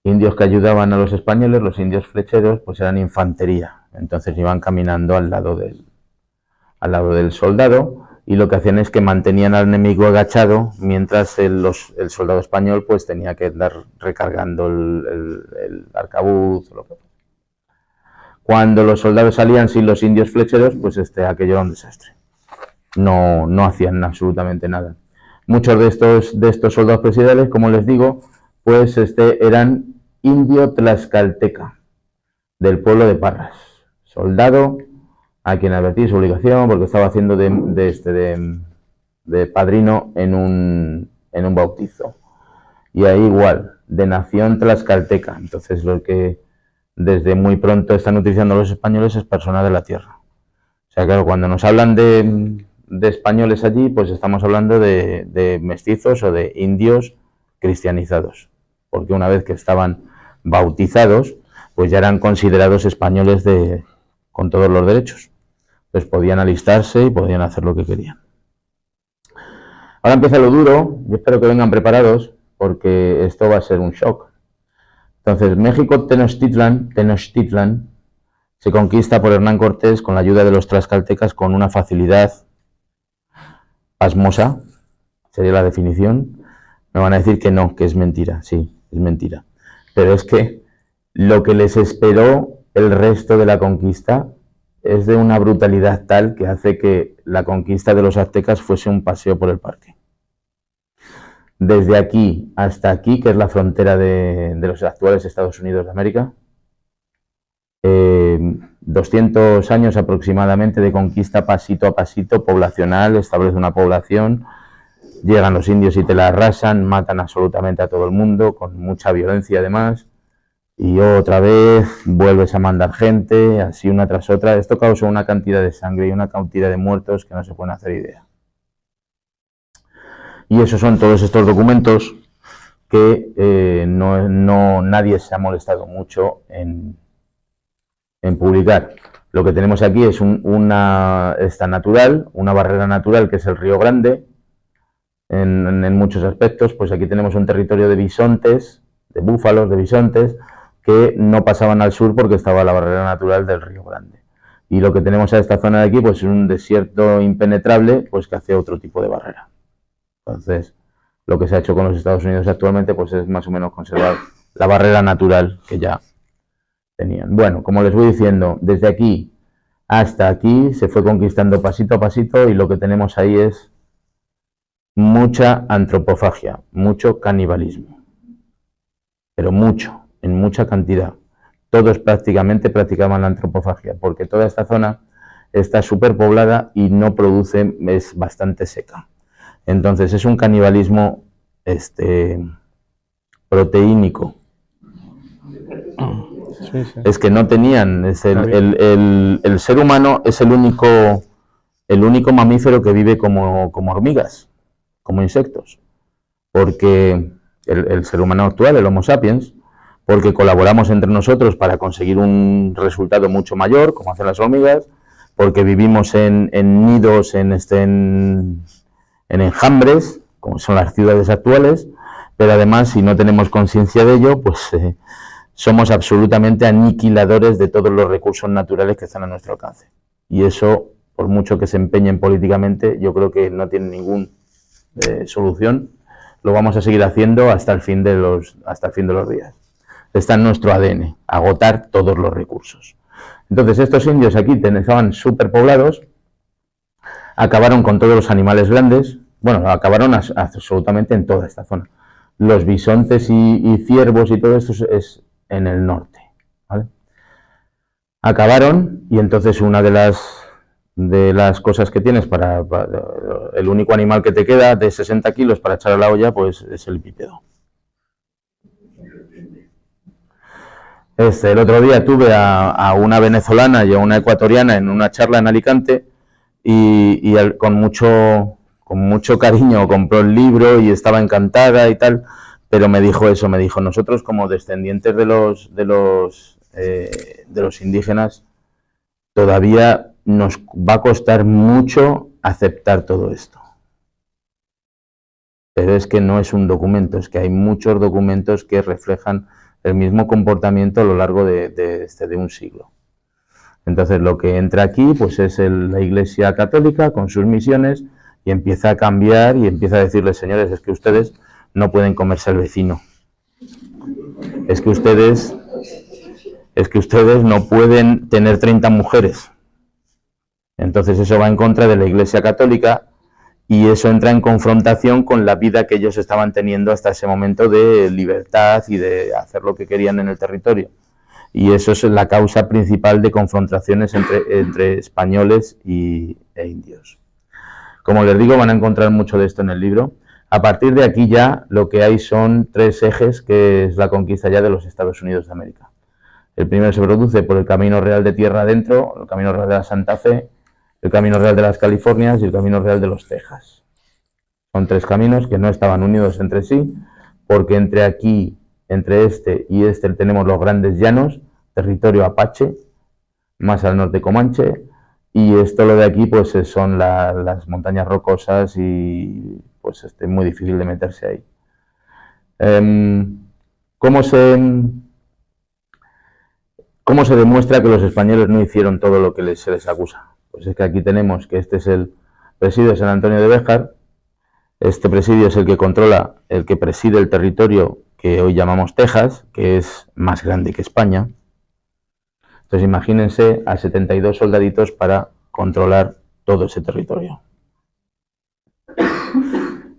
indios que ayudaban a los españoles, los indios flecheros, pues eran infantería. Entonces iban caminando al lado del soldado y lo que hacían es que mantenían al enemigo agachado mientras el soldado español pues tenía que andar recargando el arcabuz o lo que fuera. Cuando los soldados salían sin los indios flecheros, pues aquello era un desastre. No hacían absolutamente nada. Muchos de estos soldados presidiales, como les digo, pues eran indio tlaxcalteca, del pueblo de Parras. Soldado a quien advertí su obligación porque estaba haciendo de padrino en un bautizo. Y ahí igual, de nación tlaxcalteca. Entonces lo que desde muy pronto están utilizando los españoles es personas de la tierra. O sea, claro, cuando nos hablan de españoles allí, pues estamos hablando de mestizos o de indios cristianizados. Porque una vez que estaban bautizados, pues ya eran considerados españoles con todos los derechos. Pues podían alistarse y podían hacer lo que querían. Ahora empieza lo duro, yo espero que vengan preparados porque esto va a ser un shock. Entonces, México Tenochtitlan se conquista por Hernán Cortés con la ayuda de los tlaxcaltecas con una facilidad pasmosa, sería la definición. Me van a decir que no, que es mentira, sí, es mentira. Pero es que lo que les esperó el resto de la conquista es de una brutalidad tal que hace que la conquista de los aztecas fuese un paseo por el parque. Desde aquí hasta aquí, que es la frontera de los actuales Estados Unidos de América, 200 años aproximadamente de conquista pasito a pasito, poblacional, establece una población, llegan los indios y te la arrasan, matan absolutamente a todo el mundo, con mucha violencia además, y otra vez vuelves a mandar gente, así una tras otra. Esto causó una cantidad de sangre y una cantidad de muertos que no se pueden hacer idea. Y esos son todos estos documentos que nadie se ha molestado mucho en publicar. Lo que tenemos aquí es una barrera natural que es el Río Grande, en muchos aspectos. Pues aquí tenemos un territorio de bisontes, de búfalos, de bisontes, que no pasaban al sur porque estaba la barrera natural del Río Grande. Y lo que tenemos a esta zona de aquí pues es un desierto impenetrable pues que hace otro tipo de barrera. Entonces, lo que se ha hecho con los Estados Unidos actualmente pues es más o menos conservar la barrera natural que ya tenían. Bueno, como les voy diciendo, desde aquí hasta aquí se fue conquistando pasito a pasito y lo que tenemos ahí es mucha antropofagia, mucho canibalismo. pero mucho, en mucha cantidad. Todos prácticamente practicaban la antropofagia, porque toda esta zona está superpoblada y no produce, es bastante seca. Entonces es un canibalismo proteínico. Sí, sí. Es que no tenían, el ser humano es el único mamífero que vive como hormigas, como insectos, porque el ser humano actual, el Homo sapiens, porque colaboramos entre nosotros para conseguir un resultado mucho mayor, como hacen las hormigas, porque vivimos en nidos, en enjambres, como son las ciudades actuales, pero además, si no tenemos conciencia de ello, pues somos absolutamente aniquiladores de todos los recursos naturales que están a nuestro alcance. Y eso, por mucho que se empeñen políticamente, yo creo que no tiene ninguna solución. Lo vamos a seguir haciendo hasta el fin de los días. Está en nuestro ADN, agotar todos los recursos. Entonces, estos indios aquí estaban superpoblados, acabaron con todos los animales grandes, bueno, acabaron absolutamente en toda esta zona. Los bisontes y ciervos y todo esto es en el norte, ¿vale? Acabaron, y entonces una de las cosas que tienes para el único animal que te queda de 60 kilos para echar a la olla, pues es el bípedo. El otro día tuve a una venezolana y a una ecuatoriana en una charla en Alicante y con mucho cariño compró el libro y estaba encantada y tal, pero me dijo eso, nosotros como descendientes de los indígenas todavía nos va a costar mucho aceptar todo esto. Pero es que no es un documento, es que hay muchos documentos que reflejan el mismo comportamiento a lo largo de un siglo. Entonces lo que entra aquí pues es la Iglesia Católica con sus misiones y empieza a cambiar y empieza a decirles, señores, es que ustedes no pueden comerse al vecino. Es que ustedes no pueden tener 30 mujeres. Entonces eso va en contra de la Iglesia Católica y eso entra en confrontación con la vida que ellos estaban teniendo hasta ese momento de libertad y de hacer lo que querían en el territorio. Y eso es la causa principal de confrontaciones entre españoles e indios. Como les digo, van a encontrar mucho de esto en el libro. A partir de aquí ya lo que hay son 3 ejes, que es la conquista ya de los Estados Unidos de América. El primero se produce por el Camino Real de Tierra Adentro, el Camino Real de la Santa Fe, el Camino Real de las Californias y el Camino Real de los Texas. Son 3 caminos que no estaban unidos entre sí, porque entre este y este tenemos los Grandes Llanos, territorio apache, más al norte Comanche, y esto lo de aquí pues son las montañas rocosas y pues es muy difícil de meterse ahí. ¿Cómo se demuestra que los españoles no hicieron todo lo que se les acusa? Pues es que aquí tenemos que este es el presidio de San Antonio de Béjar. Este presidio es el que preside el territorio que hoy llamamos Texas, que es más grande que España. Entonces imagínense a 72 soldaditos para controlar todo ese territorio.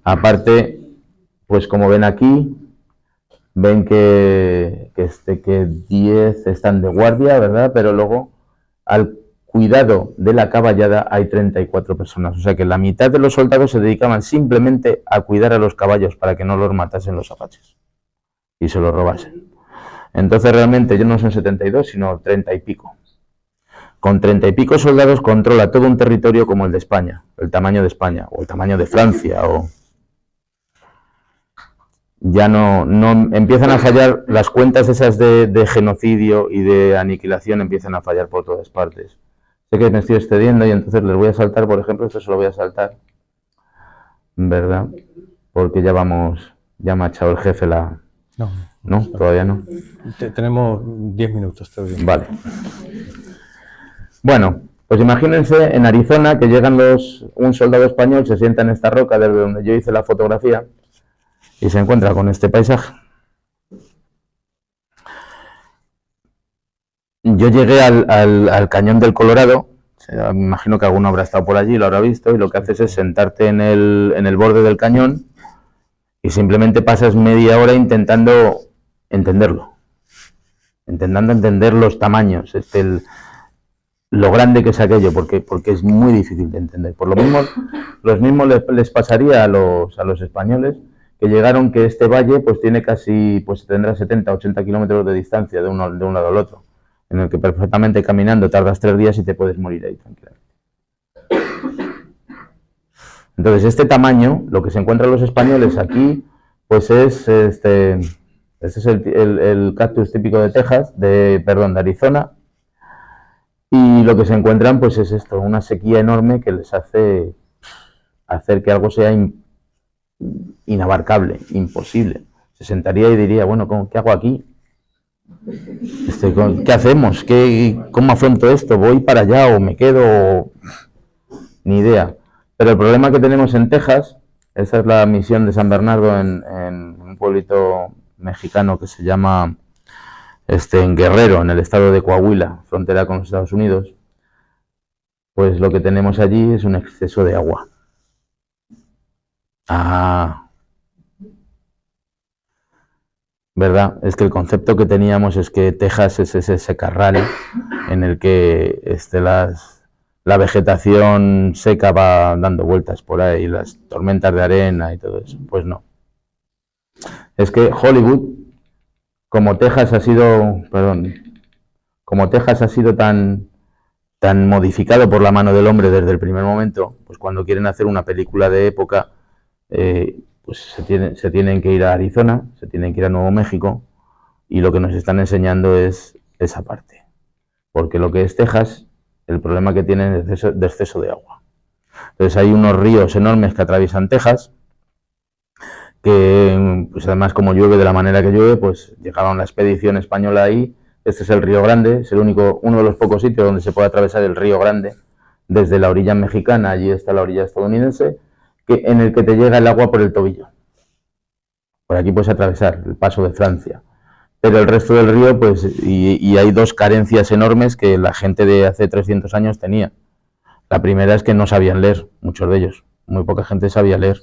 Aparte, pues como ven aquí, ven que 10 están de guardia, ¿verdad? Pero luego al cuidado de la caballada hay 34 personas. O sea que la mitad de los soldados se dedicaban simplemente a cuidar a los caballos para que no los matasen los apaches y se los robasen. Entonces realmente ya no son 72, sino 30 y pico. Con 30 y pico soldados controla todo un territorio como el de España, el tamaño de España, o el tamaño de Francia, o... Ya no empiezan a fallar, las cuentas esas de genocidio y de aniquilación empiezan a fallar por todas partes. Sé que me estoy excediendo y entonces les voy a saltar, por ejemplo, esto se lo voy a saltar, ¿verdad? Porque ya me ha echado el jefe la... ¿No? ¿Todavía no? Tenemos 10 minutos todavía. Vale. Bueno, pues imagínense en Arizona que llegan un soldado español, se sienta en esta roca desde donde yo hice la fotografía y se encuentra con este paisaje. Yo llegué al cañón del Colorado, me imagino que alguno habrá estado por allí, lo habrá visto, y lo que haces es sentarte en el borde del cañón y simplemente pasas media hora intentando entenderlo. Intentando entender los tamaños, lo grande que es aquello, porque es muy difícil de entender. Por lo mismo, los mismos les pasaría a los españoles, que llegaron que este valle pues tiene casi, pues tendrá 70, 80 kilómetros de distancia de un lado al otro, en el que perfectamente caminando tardas 3 días y te puedes morir ahí tranquilamente. Entonces, este tamaño, lo que se encuentran los españoles aquí, pues es este es el cactus típico de Texas, de Arizona, y lo que se encuentran pues es esto, una sequía enorme que les hace hacer que algo sea inabarcable, imposible. Se sentaría y diría, bueno, ¿qué hago aquí? ¿Qué hacemos? ¿Cómo afronto esto? ¿Voy para allá o me quedo? Ni idea. Pero el problema que tenemos en Texas, esa es la misión de San Bernardo en un pueblito mexicano que se llama en Guerrero, en el estado de Coahuila, frontera con los Estados Unidos, pues lo que tenemos allí es un exceso de agua. ¿Verdad? Es que el concepto que teníamos es que Texas es ese secarral en el que la vegetación seca va dando vueltas por ahí, las tormentas de arena y todo eso. Pues no. Es que Hollywood, como Texas ha sido tan modificado por la mano del hombre desde el primer momento, pues cuando quieren hacer una película de época, pues se tienen que ir a Arizona, se tienen que ir a Nuevo México, y lo que nos están enseñando es esa parte. Porque lo que es Texas, el problema que tienen es de exceso de agua. Entonces hay unos ríos enormes que atraviesan Texas, que pues además como llueve de la manera que llueve, pues llegaron la expedición española ahí. Este es el Río Grande, es uno de los pocos sitios donde se puede atravesar el Río Grande desde la orilla mexicana, allí está la orilla estadounidense, en el que te llega el agua por el tobillo. Por aquí puedes atravesar el paso de Francia. Pero el resto del río, pues, y hay dos carencias enormes que la gente de hace 300 años tenía. La primera es que no sabían leer, muchos de ellos. Muy poca gente sabía leer.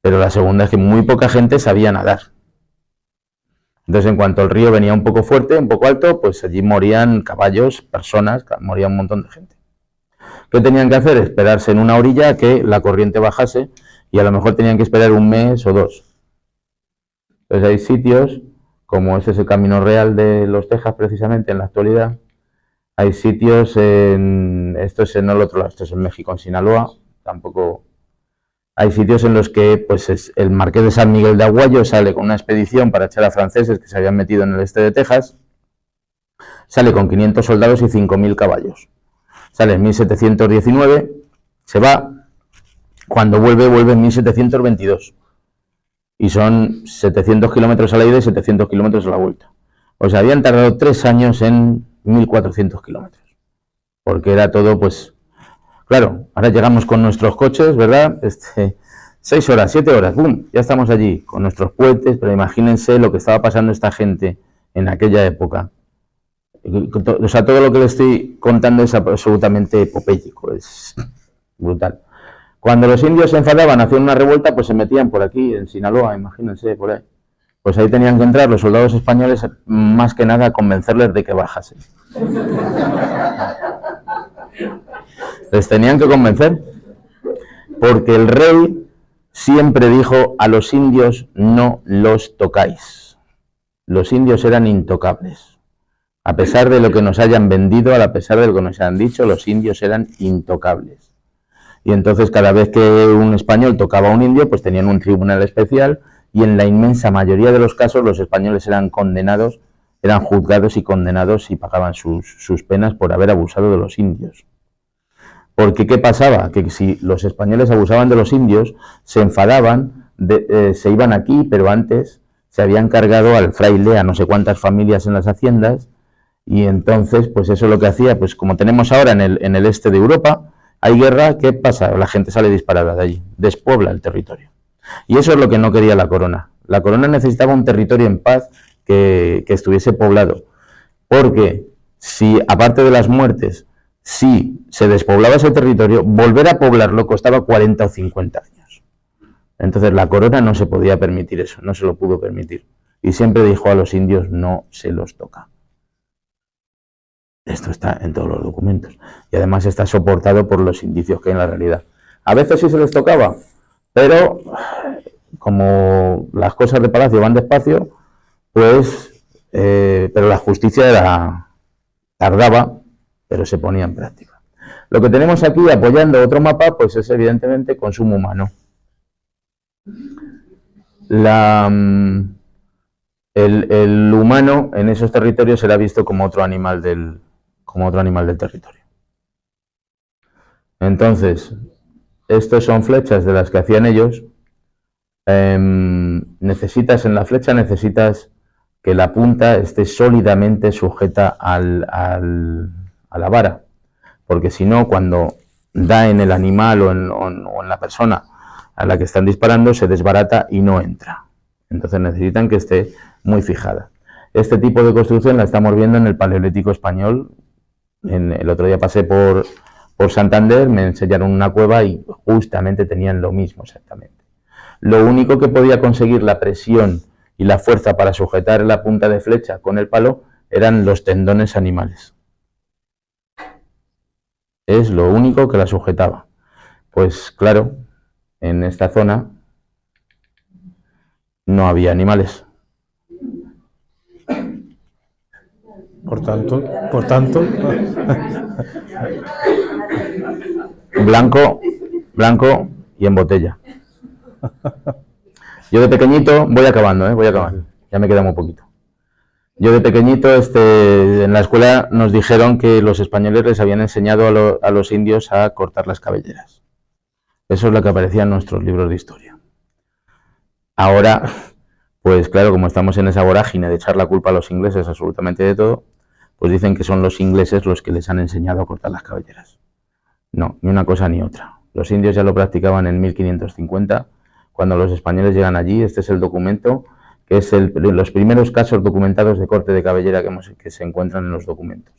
Pero la segunda es que muy poca gente sabía nadar. Entonces, en cuanto el río venía un poco fuerte, un poco alto, pues allí morían caballos, personas, moría un montón de gente. ¿Qué tenían que hacer? Esperarse en una orilla a que la corriente bajase, y a lo mejor tenían que esperar 1 mes o 2. Entonces hay sitios, como ese es el Camino Real de los Texas precisamente en la actualidad, hay sitios esto es en el otro lado, esto es en México, en Sinaloa, tampoco. Hay sitios en los que pues el marqués de San Miguel de Aguayo sale con una expedición para echar a franceses que se habían metido en el este de Texas, sale con 500 soldados y 5.000 caballos. Sale en 1719, se va, cuando vuelve en 1722. Y son 700 kilómetros a la ida y 700 kilómetros a la vuelta. O sea, habían tardado 3 años en 1.400 kilómetros. Porque era todo, pues... Claro, ahora llegamos con nuestros coches, ¿verdad? 6 horas, 7 horas, ¡bum! Ya estamos allí, con nuestros puentes, pero imagínense lo que estaba pasando esta gente en aquella época. O sea, todo lo que les estoy contando es absolutamente epopéyico, es brutal. Cuando los indios se enfadaban, hacían una revuelta, pues se metían por aquí, en Sinaloa, imagínense, por ahí. Pues ahí tenían que entrar los soldados españoles, más que nada, a convencerles de que bajasen. Les tenían que convencer, porque el rey siempre dijo: a los indios no los tocáis. Los indios eran intocables. A pesar de lo que nos hayan vendido, a pesar de lo que nos hayan dicho, los indios eran intocables. Y entonces cada vez que un español tocaba a un indio, pues tenían un tribunal especial, y en la inmensa mayoría de los casos los españoles eran condenados, eran juzgados y condenados y pagaban sus penas por haber abusado de los indios. Porque ¿qué pasaba? Que si los españoles abusaban de los indios, se enfadaban, se iban aquí, pero antes se habían cargado al fraile, a no sé cuántas familias en las haciendas, y entonces, pues eso es lo que hacía, pues como tenemos ahora en el este de Europa, hay guerra, ¿qué pasa? La gente sale disparada de allí, despuebla el territorio. Y eso es lo que no quería la corona. La corona necesitaba un territorio en paz que estuviese poblado, porque si, aparte de las muertes, si se despoblaba ese territorio, volver a poblarlo costaba 40 o 50 años. Entonces la corona no se podía permitir eso, no se lo pudo permitir. y siempre dijo a los indios: no se los toca. Esto está en todos los documentos y además está soportado por los indicios que hay en la realidad. A veces sí se les tocaba, pero como las cosas de palacio van despacio, pues, pero la justicia tardaba, pero se ponía en práctica. Lo que tenemos aquí apoyando otro mapa, pues es evidentemente consumo humano. El humano en esos territorios era visto como otro animal del territorio. Entonces, estos son flechas de las que hacían ellos. En la flecha necesitas que la punta esté sólidamente sujeta a la vara, porque si no, cuando da en el animal o en la persona a la que están disparando, se desbarata y no entra. Entonces necesitan que esté muy fijada. Este tipo de construcción la estamos viendo en el Paleolítico español. El otro día pasé por Santander, me enseñaron una cueva y justamente tenían lo mismo exactamente. Lo único que podía conseguir la presión y la fuerza para sujetar la punta de flecha con el palo eran los tendones animales. Es lo único que la sujetaba. Pues claro, en esta zona no había animales. Por tanto, blanco y en botella. Yo de pequeñito, voy acabando, ya me queda muy poquito. Yo de pequeñito, en la escuela nos dijeron que los españoles les habían enseñado a los indios a cortar las cabelleras. Eso es lo que aparecía en nuestros libros de historia. Ahora, pues claro, como estamos en esa vorágine de echar la culpa a los ingleses absolutamente de todo, pues dicen que son los ingleses los que les han enseñado a cortar las cabelleras. No, ni una cosa ni otra. Los indios ya lo practicaban en 1550. Cuando los españoles llegan allí, este es el documento, que es los primeros casos documentados de corte de cabellera que se encuentran en los documentos.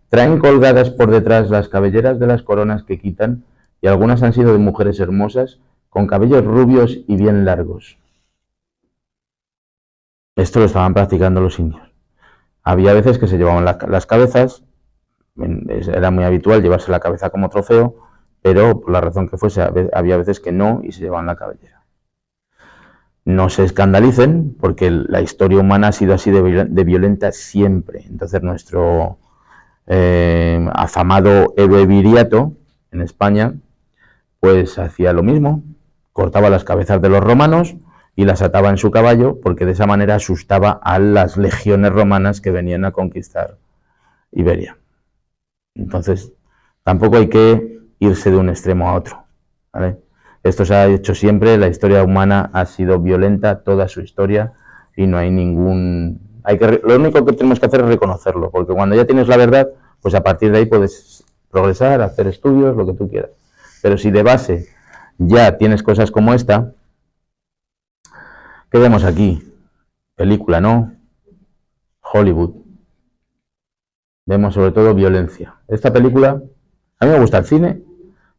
Traen colgadas por detrás las cabelleras de las coronas que quitan, y algunas han sido de mujeres hermosas, con cabellos rubios y bien largos. Esto lo estaban practicando los indios. Había veces que se llevaban las cabezas, era muy habitual llevarse la cabeza como trofeo, pero por la razón que fuese, había veces que no y se llevaban la cabellera. No se escandalicen, porque la historia humana ha sido así de violenta siempre. Entonces nuestro afamado héroe Viriato, en España, pues hacía lo mismo, cortaba las cabezas de los romanos y las ataba en su caballo, porque de esa manera asustaba a las legiones romanas que venían a conquistar Iberia. Entonces, tampoco hay que irse de un extremo a otro, ¿vale? Esto se ha hecho siempre, la historia humana ha sido violenta toda su historia y no hay lo único que tenemos que hacer es reconocerlo, porque cuando ya tienes la verdad, pues a partir de ahí puedes progresar, hacer estudios, lo que tú quieras. Pero si de base ya tienes cosas como esta, ¿qué vemos aquí? Película, ¿no? Hollywood. Vemos sobre todo violencia. Esta película, a mí me gusta el cine,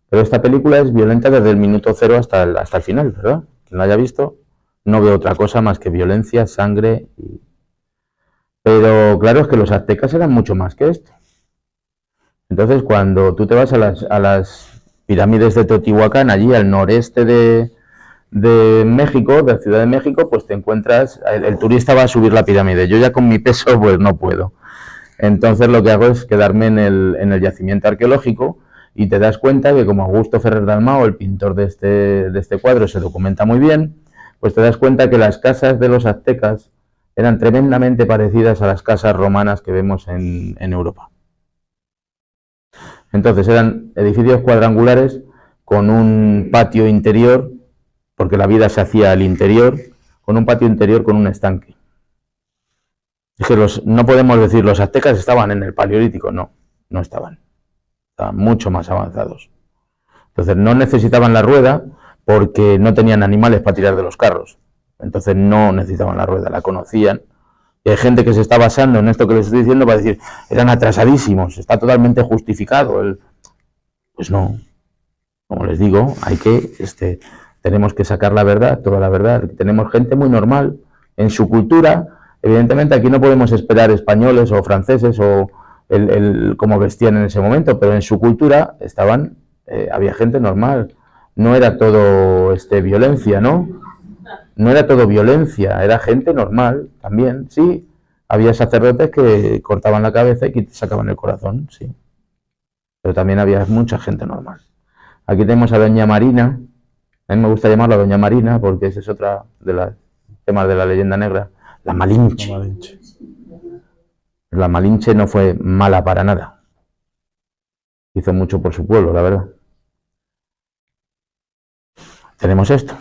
pero esta película es violenta desde el minuto cero hasta el final, ¿verdad? Quien la haya visto, no veo otra cosa más que violencia, sangre. Pero claro, es que los aztecas eran mucho más que esto. Entonces, cuando tú te vas a las pirámides de Teotihuacán, allí al noreste de México, de la Ciudad de México, pues te encuentras, el turista va a subir la pirámide. Yo ya con mi peso, pues no puedo. Entonces lo que hago es quedarme en el yacimiento arqueológico y te das cuenta que como Augusto Ferrer Dalmau, el pintor de este cuadro, se documenta muy bien, pues te das cuenta que las casas de los aztecas eran tremendamente parecidas a las casas romanas que vemos en Europa. Entonces eran edificios cuadrangulares con un patio interior, porque la vida se hacía al interior, con un patio interior con un estanque. Es que no podemos decir los aztecas estaban en el Paleolítico, no estaban mucho más avanzados. Entonces no necesitaban la rueda porque no tenían animales para tirar de los carros. Entonces no necesitaban la rueda, la conocían. Y hay gente que se está basando en esto que les estoy diciendo para decir, eran atrasadísimos, está totalmente justificado. Pues no, como les digo, tenemos que sacar la verdad, toda la verdad. Tenemos gente muy normal En su cultura, evidentemente aquí no podemos esperar españoles o franceses o cómo vestían en ese momento, pero en su cultura había gente normal. No era todo violencia, ¿no? No era todo violencia, era gente normal también, sí. Había sacerdotes que cortaban la cabeza y que sacaban el corazón, sí. Pero también había mucha gente normal. Aquí tenemos a Doña Marina. A mí me gusta llamarla Doña Marina porque ese es otra de los temas de la leyenda negra. La Malinche. La Malinche no fue mala para nada. Hizo mucho por su pueblo, la verdad. Tenemos esto.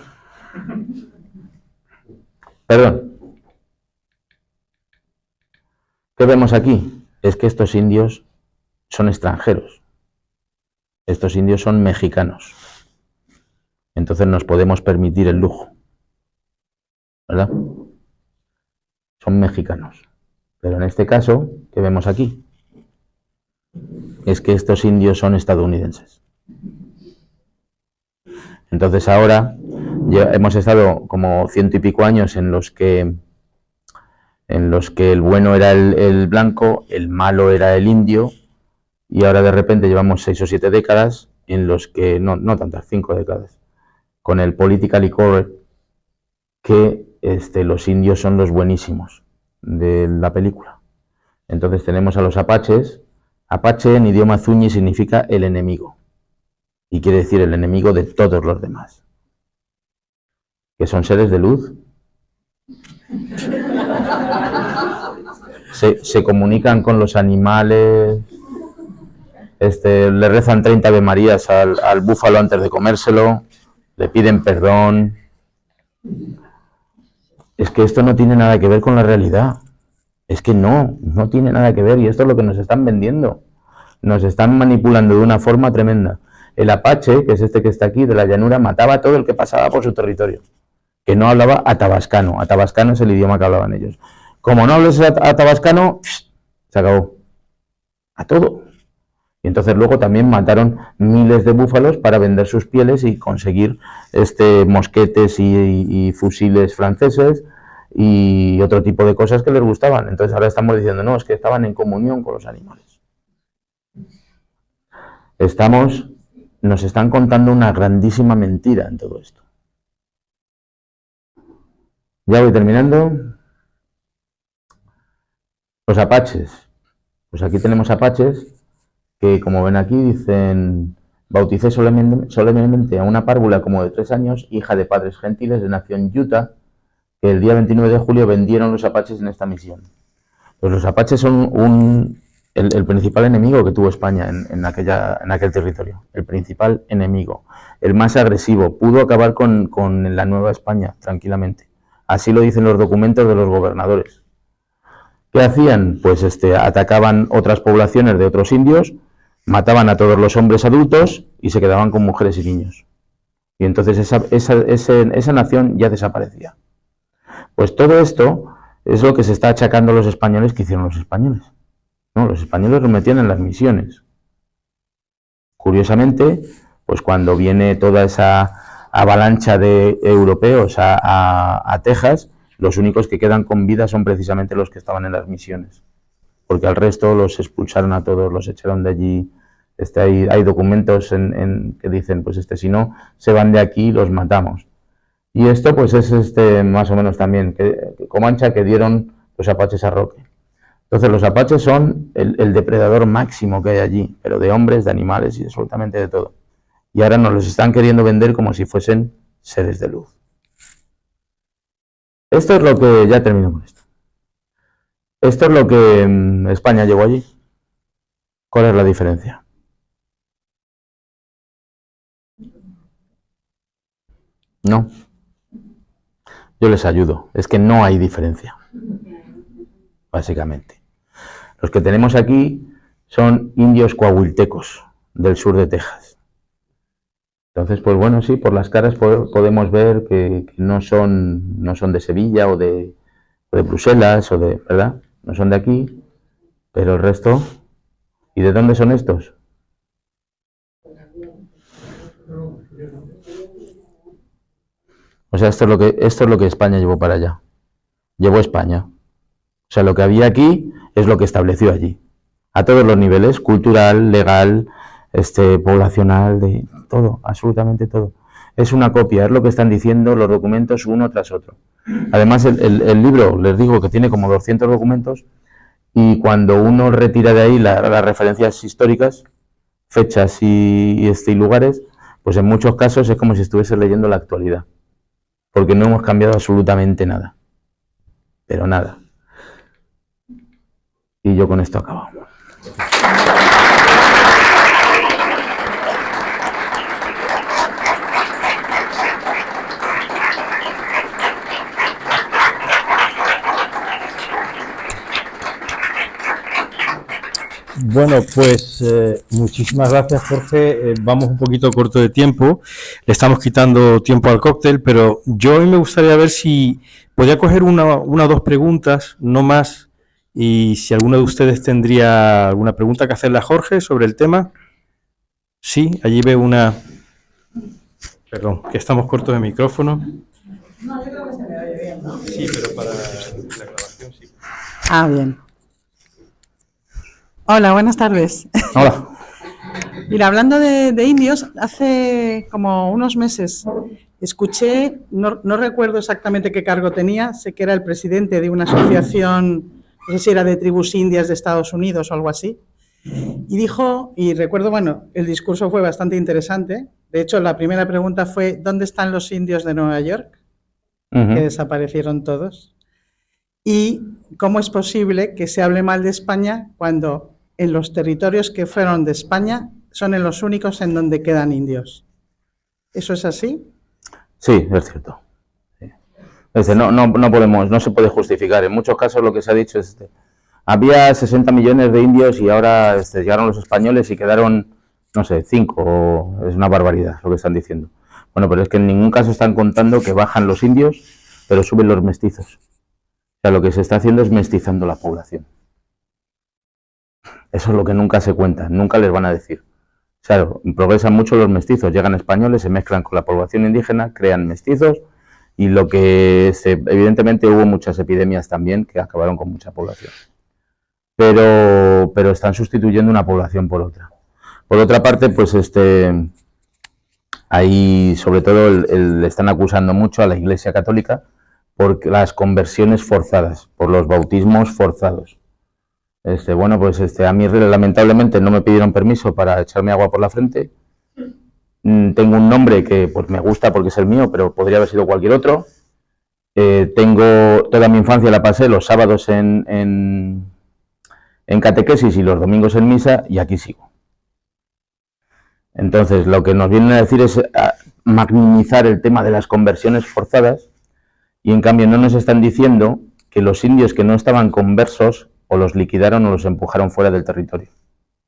Perdón. ¿Qué vemos aquí? Es que estos indios son extranjeros. Estos indios son mexicanos. Entonces nos podemos permitir el lujo. ¿Verdad? Son mexicanos. Pero en este caso, ¿qué vemos aquí? Es que estos indios son estadounidenses. Entonces ahora hemos estado como 100 y pico años en los que el bueno era el blanco, el malo era el indio, y ahora de repente llevamos 6 o 7 décadas en los que, no tantas, 5 décadas, con el politically correct, que los indios son los buenísimos de la película. Entonces tenemos a los apaches. Apache en idioma zuñi significa el enemigo, y quiere decir el enemigo de todos los demás, que son seres de luz. Se comunican con los animales, le rezan 30 Ave Marías al búfalo antes de comérselo, le piden perdón. Es que esto no tiene nada que ver con la realidad. Es que no tiene nada que ver, y esto es lo que nos están vendiendo. Nos están manipulando de una forma tremenda. El apache, que es este que está aquí, de la llanura, mataba a todo el que pasaba por su territorio, que no hablaba atabascano. Atabascano es el idioma que hablaban ellos. Como no hables atabascano, se acabó. A todo. Y entonces luego también mataron miles de búfalos para vender sus pieles y conseguir mosquetes y fusiles franceses y otro tipo de cosas que les gustaban. Entonces ahora estamos diciendo, no, es que estaban en comunión con los animales. Nos están contando una grandísima mentira en todo esto. Ya voy terminando. Los apaches. Pues aquí tenemos apaches que, como ven aquí, dicen: bauticé solemnemente a una párvula como de 3 años, hija de padres gentiles, de nación Utah, que el día 29 de julio vendieron los apaches en esta misión. Pues los apaches son el principal enemigo que tuvo España en aquel territorio. El principal enemigo, el más agresivo. Pudo acabar con la Nueva España tranquilamente. Así lo dicen los documentos de los gobernadores. ¿Qué hacían? Pues atacaban otras poblaciones de otros indios, mataban a todos los hombres adultos y se quedaban con mujeres y niños. Y entonces esa nación ya desaparecía. Pues todo esto es lo que se está achacando a los españoles que hicieron los españoles. No, los españoles lo metían en las misiones. Curiosamente, pues cuando viene toda esa avalancha de europeos a Texas, los únicos que quedan con vida son precisamente los que estaban en las misiones, porque al resto los expulsaron a todos, los echaron de allí. Hay documentos que dicen, pues si no se van de aquí, los matamos. Y esto pues es más o menos también Comancha que dieron los apaches a Roque. Entonces los apaches son el depredador máximo que hay allí, pero de hombres, de animales y absolutamente de todo. Y ahora nos los están queriendo vender como si fuesen seres de luz. Esto es lo que, ya termino con esto. Esto es lo que España llevó allí. ¿Cuál es la diferencia? No. Yo les ayudo. Es que no hay diferencia. Básicamente. Los que tenemos aquí son indios coahuiltecos del sur de Texas. Entonces, pues bueno, sí, por las caras podemos ver que no son de Sevilla o de Bruselas ¿verdad? No son de aquí, pero el resto. ¿Y de dónde son estos? O sea, esto es lo que España llevó para allá. llevó España. O sea, lo que había aquí es lo que estableció allí. A todos los niveles, cultural, legal, poblacional, de todo, absolutamente todo. Es una copia, es lo que están diciendo los documentos uno tras otro. Además, el libro, les digo que tiene como 200 documentos, y cuando uno retira de ahí las referencias históricas, fechas y lugares, pues en muchos casos es como si estuviese leyendo la actualidad, porque no hemos cambiado absolutamente nada, pero nada. Y yo con esto acabo. Bueno, pues muchísimas gracias, Jorge. Vamos un poquito corto de tiempo, le estamos quitando tiempo al cóctel, pero yo hoy me gustaría ver si podía coger una o dos preguntas, no más, y si alguno de ustedes tendría alguna pregunta que hacerle a Jorge sobre el tema. Sí, allí veo una... Perdón, que estamos cortos de micrófono. No, yo creo que se me oye bien, ¿no? Sí, pero para la grabación sí. Ah, bien. Hola, buenas tardes. Hola. Mira, hablando de indios, hace como unos meses escuché, no recuerdo exactamente qué cargo tenía, sé que era el presidente de una asociación, no sé si era de tribus indias de Estados Unidos o algo así, y dijo, y recuerdo, bueno, el discurso fue bastante interesante. De hecho, la primera pregunta fue, ¿dónde están los indios de Nueva York? Que desaparecieron todos. ¿Y cómo es posible que se hable mal de España cuando en los territorios que fueron de España son en los únicos en donde quedan indios? ¿Eso es así? Sí, es cierto. Sí. No se puede justificar. En muchos casos lo que se ha dicho es había 60 millones de indios y ahora llegaron los españoles y quedaron, no sé, 5. Es una barbaridad lo que están diciendo. Bueno, pero es que en ningún caso están contando que bajan los indios, pero suben los mestizos. O sea, lo que se está haciendo es mestizando la población. Eso es lo que nunca se cuenta, nunca les van a decir. Claro, progresan mucho los mestizos, llegan españoles, se mezclan con la población indígena, crean mestizos, y evidentemente hubo muchas epidemias también que acabaron con mucha población. Pero están sustituyendo una población por otra. Por otra parte, pues ahí sobre todo le están acusando mucho a la Iglesia Católica por las conversiones forzadas, por los bautismos forzados. Bueno, pues a mí lamentablemente no me pidieron permiso para echarme agua por la frente. Tengo un nombre que pues me gusta porque es el mío, pero podría haber sido cualquier otro. Tengo toda mi infancia la pasé los sábados en catequesis y los domingos en misa, y aquí sigo. Entonces, lo que nos vienen a decir es magnimizar el tema de las conversiones forzadas, y en cambio no nos están diciendo que los indios que no estaban conversos o los liquidaron o los empujaron fuera del territorio.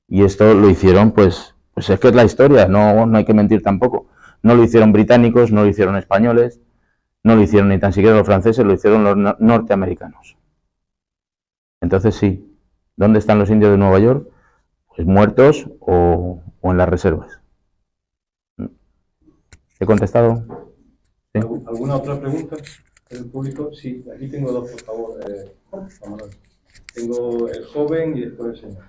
Y esto lo hicieron, pues es que es la historia, no hay que mentir tampoco. No lo hicieron británicos, no lo hicieron españoles, no lo hicieron ni tan siquiera los franceses, lo hicieron los norteamericanos. Entonces sí, ¿dónde están los indios de Nueva York? Pues muertos o en las reservas. ¿He contestado? ¿Sí? ¿Alguna otra pregunta del público? Sí, aquí tengo dos, por favor. Tengo el joven y después el señor.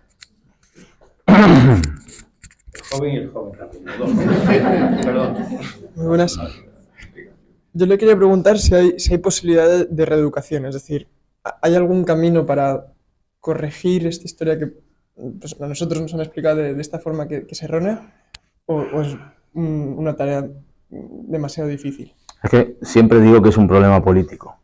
El joven y el joven también. Los dos. Perdón. Muy buenas. Yo le quería preguntar si hay posibilidad de reeducación, es decir, ¿hay algún camino para corregir esta historia que pues, a nosotros nos han explicado de esta forma que es errónea? ¿O es una tarea demasiado difícil? Es que siempre digo que es un problema político.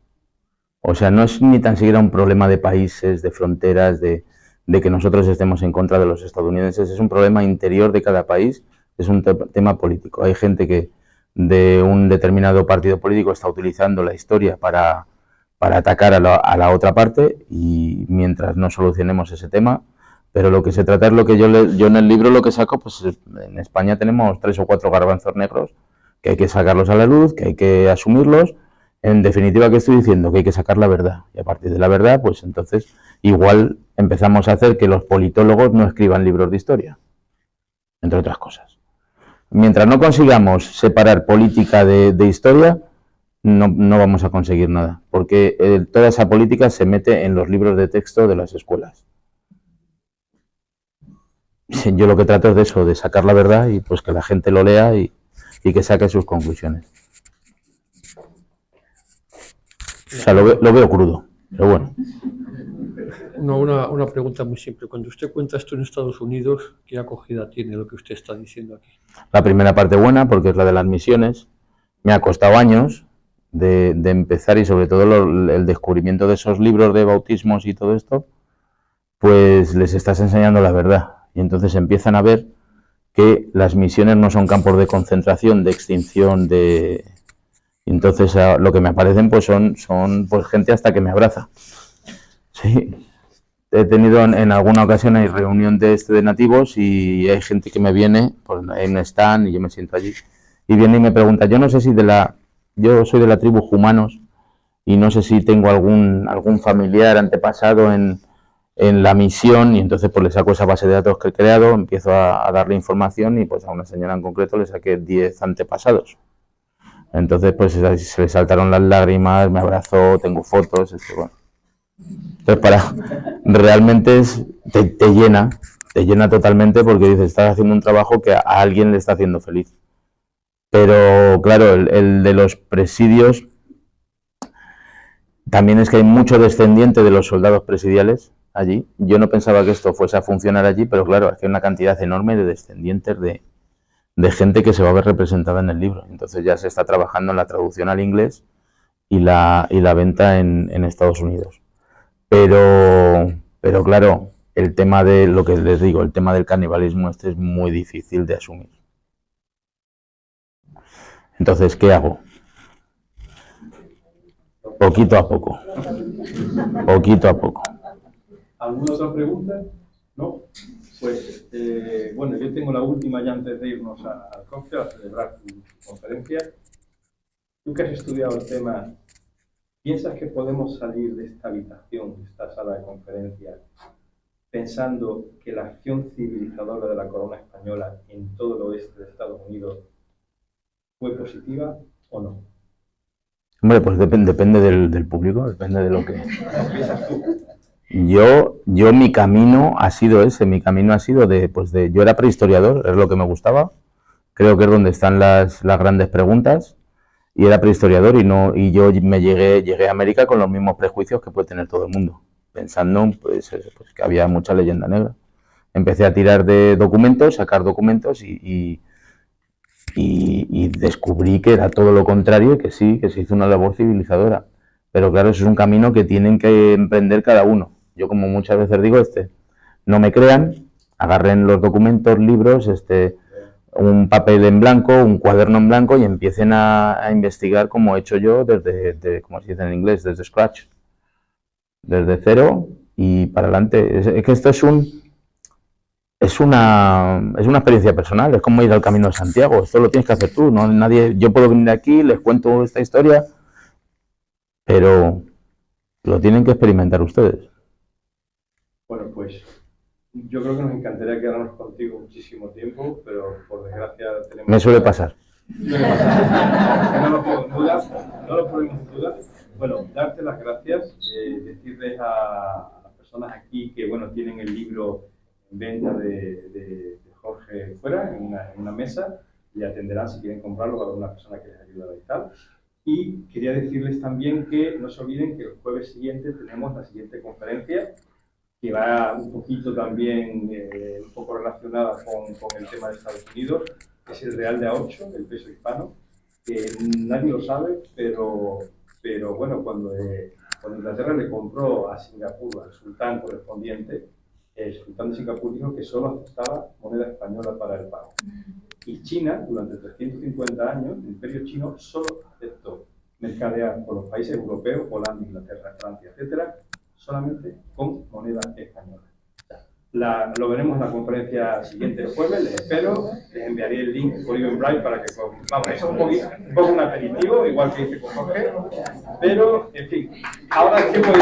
O sea, no es ni tan siquiera un problema de países, de fronteras, de que nosotros estemos en contra de los estadounidenses. Es un problema interior de cada país, es un tema político. Hay gente que de un determinado partido político está utilizando la historia para atacar a la otra parte, y mientras no solucionemos ese tema, pero lo que se trata es lo que yo en el libro lo que saco, pues en España tenemos 3 o 4 garbanzos negros que hay que sacarlos a la luz, que hay que asumirlos. En definitiva, ¿qué estoy diciendo? Que hay que sacar la verdad, y a partir de la verdad, pues entonces igual empezamos a hacer que los politólogos no escriban libros de historia, entre otras cosas. Mientras no consigamos separar política de historia, no vamos a conseguir nada, porque toda esa política se mete en los libros de texto de las escuelas. Yo lo que trato es de eso, de sacar la verdad y pues que la gente lo lea y que saque sus conclusiones. O sea, lo veo crudo, pero bueno. No, una pregunta muy simple. Cuando usted cuenta esto en Estados Unidos, ¿qué acogida tiene lo que usted está diciendo aquí? La primera parte buena, porque es la de las misiones. Me ha costado años de empezar y sobre todo el descubrimiento de esos libros de bautismos y todo esto, pues les estás enseñando la verdad. Y entonces empiezan a ver que las misiones no son campos de concentración, de extinción, de... Y entonces lo que me aparecen pues son pues gente hasta que me abraza. Sí. He tenido en alguna ocasión hay reunión de nativos y hay gente que me viene, pues en un stand y yo me siento allí, y viene y me pregunta, yo no sé si yo soy de la tribu Jumanos y no sé si tengo algún familiar antepasado en la misión, y entonces pues le saco esa base de datos que he creado, empiezo a darle información y pues a una señora en concreto le saqué 10 antepasados. Entonces pues se le saltaron las lágrimas, me abrazó, tengo fotos, bueno. Entonces realmente te llena totalmente porque dices, estás haciendo un trabajo que a alguien le está haciendo feliz. Pero claro, el de los presidios, también es que hay mucho descendiente de los soldados presidiales allí. Yo no pensaba que esto fuese a funcionar allí, pero claro, es que hay una cantidad enorme de descendientes de gente que se va a ver representada en el libro. Entonces ya se está trabajando en la traducción al inglés y la venta en Estados Unidos. Pero claro, el tema de lo que les digo, el tema del canibalismo es muy difícil de asumir. Entonces, ¿qué hago? Poquito a poco. Poquito a poco. ¿Alguna otra pregunta? ¿No? Pues, bueno, yo tengo la última ya antes de irnos al cóctel a celebrar tu conferencia. Tú que has estudiado el tema, ¿piensas que podemos salir de esta habitación, de esta sala de conferencias, pensando que la acción civilizadora de la corona española en todo el oeste de Estados Unidos fue positiva o no? Hombre, pues depende del público, depende de lo que... ¿Qué piensas tú? Yo mi camino ha sido ese, mi camino ha sido yo era prehistoriador, es lo que me gustaba, creo que es donde están las grandes preguntas, y era prehistoriador y yo llegué a América con los mismos prejuicios que puede tener todo el mundo, pensando pues que había mucha leyenda negra. Empecé a tirar de documentos, sacar documentos y descubrí que era todo lo contrario y que sí, que se hizo una labor civilizadora. Pero claro, eso es un camino que tienen que emprender cada uno. Yo, como muchas veces digo, no me crean, agarren los documentos, libros, un papel en blanco, un cuaderno en blanco y empiecen a investigar como he hecho yo desde, como se dice en inglés, desde scratch, desde cero y para adelante. Es que esto es una experiencia personal, es como ir al Camino de Santiago, esto lo tienes que hacer tú, no nadie. Yo puedo venir aquí, les cuento esta historia, pero lo tienen que experimentar ustedes. Bueno, pues yo creo que nos encantaría quedarnos contigo muchísimo tiempo, pero por desgracia tenemos... Me suele pasar. Suele pasar. No lo ponemos en duda. Bueno, darte las gracias, decirles a las personas aquí que, bueno, tienen el libro en venta de Jorge fuera, en una mesa, y atenderán si quieren comprarlo para una persona que les ayudará y tal. Y quería decirles también que no se olviden que el jueves siguiente tenemos la siguiente conferencia, que va un poquito también, un poco relacionada con el tema de Estados Unidos, que es el Real de A8, el peso hispano, que nadie lo sabe, pero bueno, cuando Inglaterra le compró a Singapur, al sultán correspondiente, el sultán de Singapur dijo que solo aceptaba moneda española para el pago. Y China, durante 350 años, el imperio chino solo aceptó mercadear con los países europeos, Holanda, Inglaterra, Francia, etcétera, solamente con moneda española. Lo veremos en la conferencia siguiente el jueves, les espero, les enviaré el link por Eventbrite para que... Vamos, eso es un poco un aperitivo, igual que hice con Jorge, pero, en fin, ahora es tiempo de...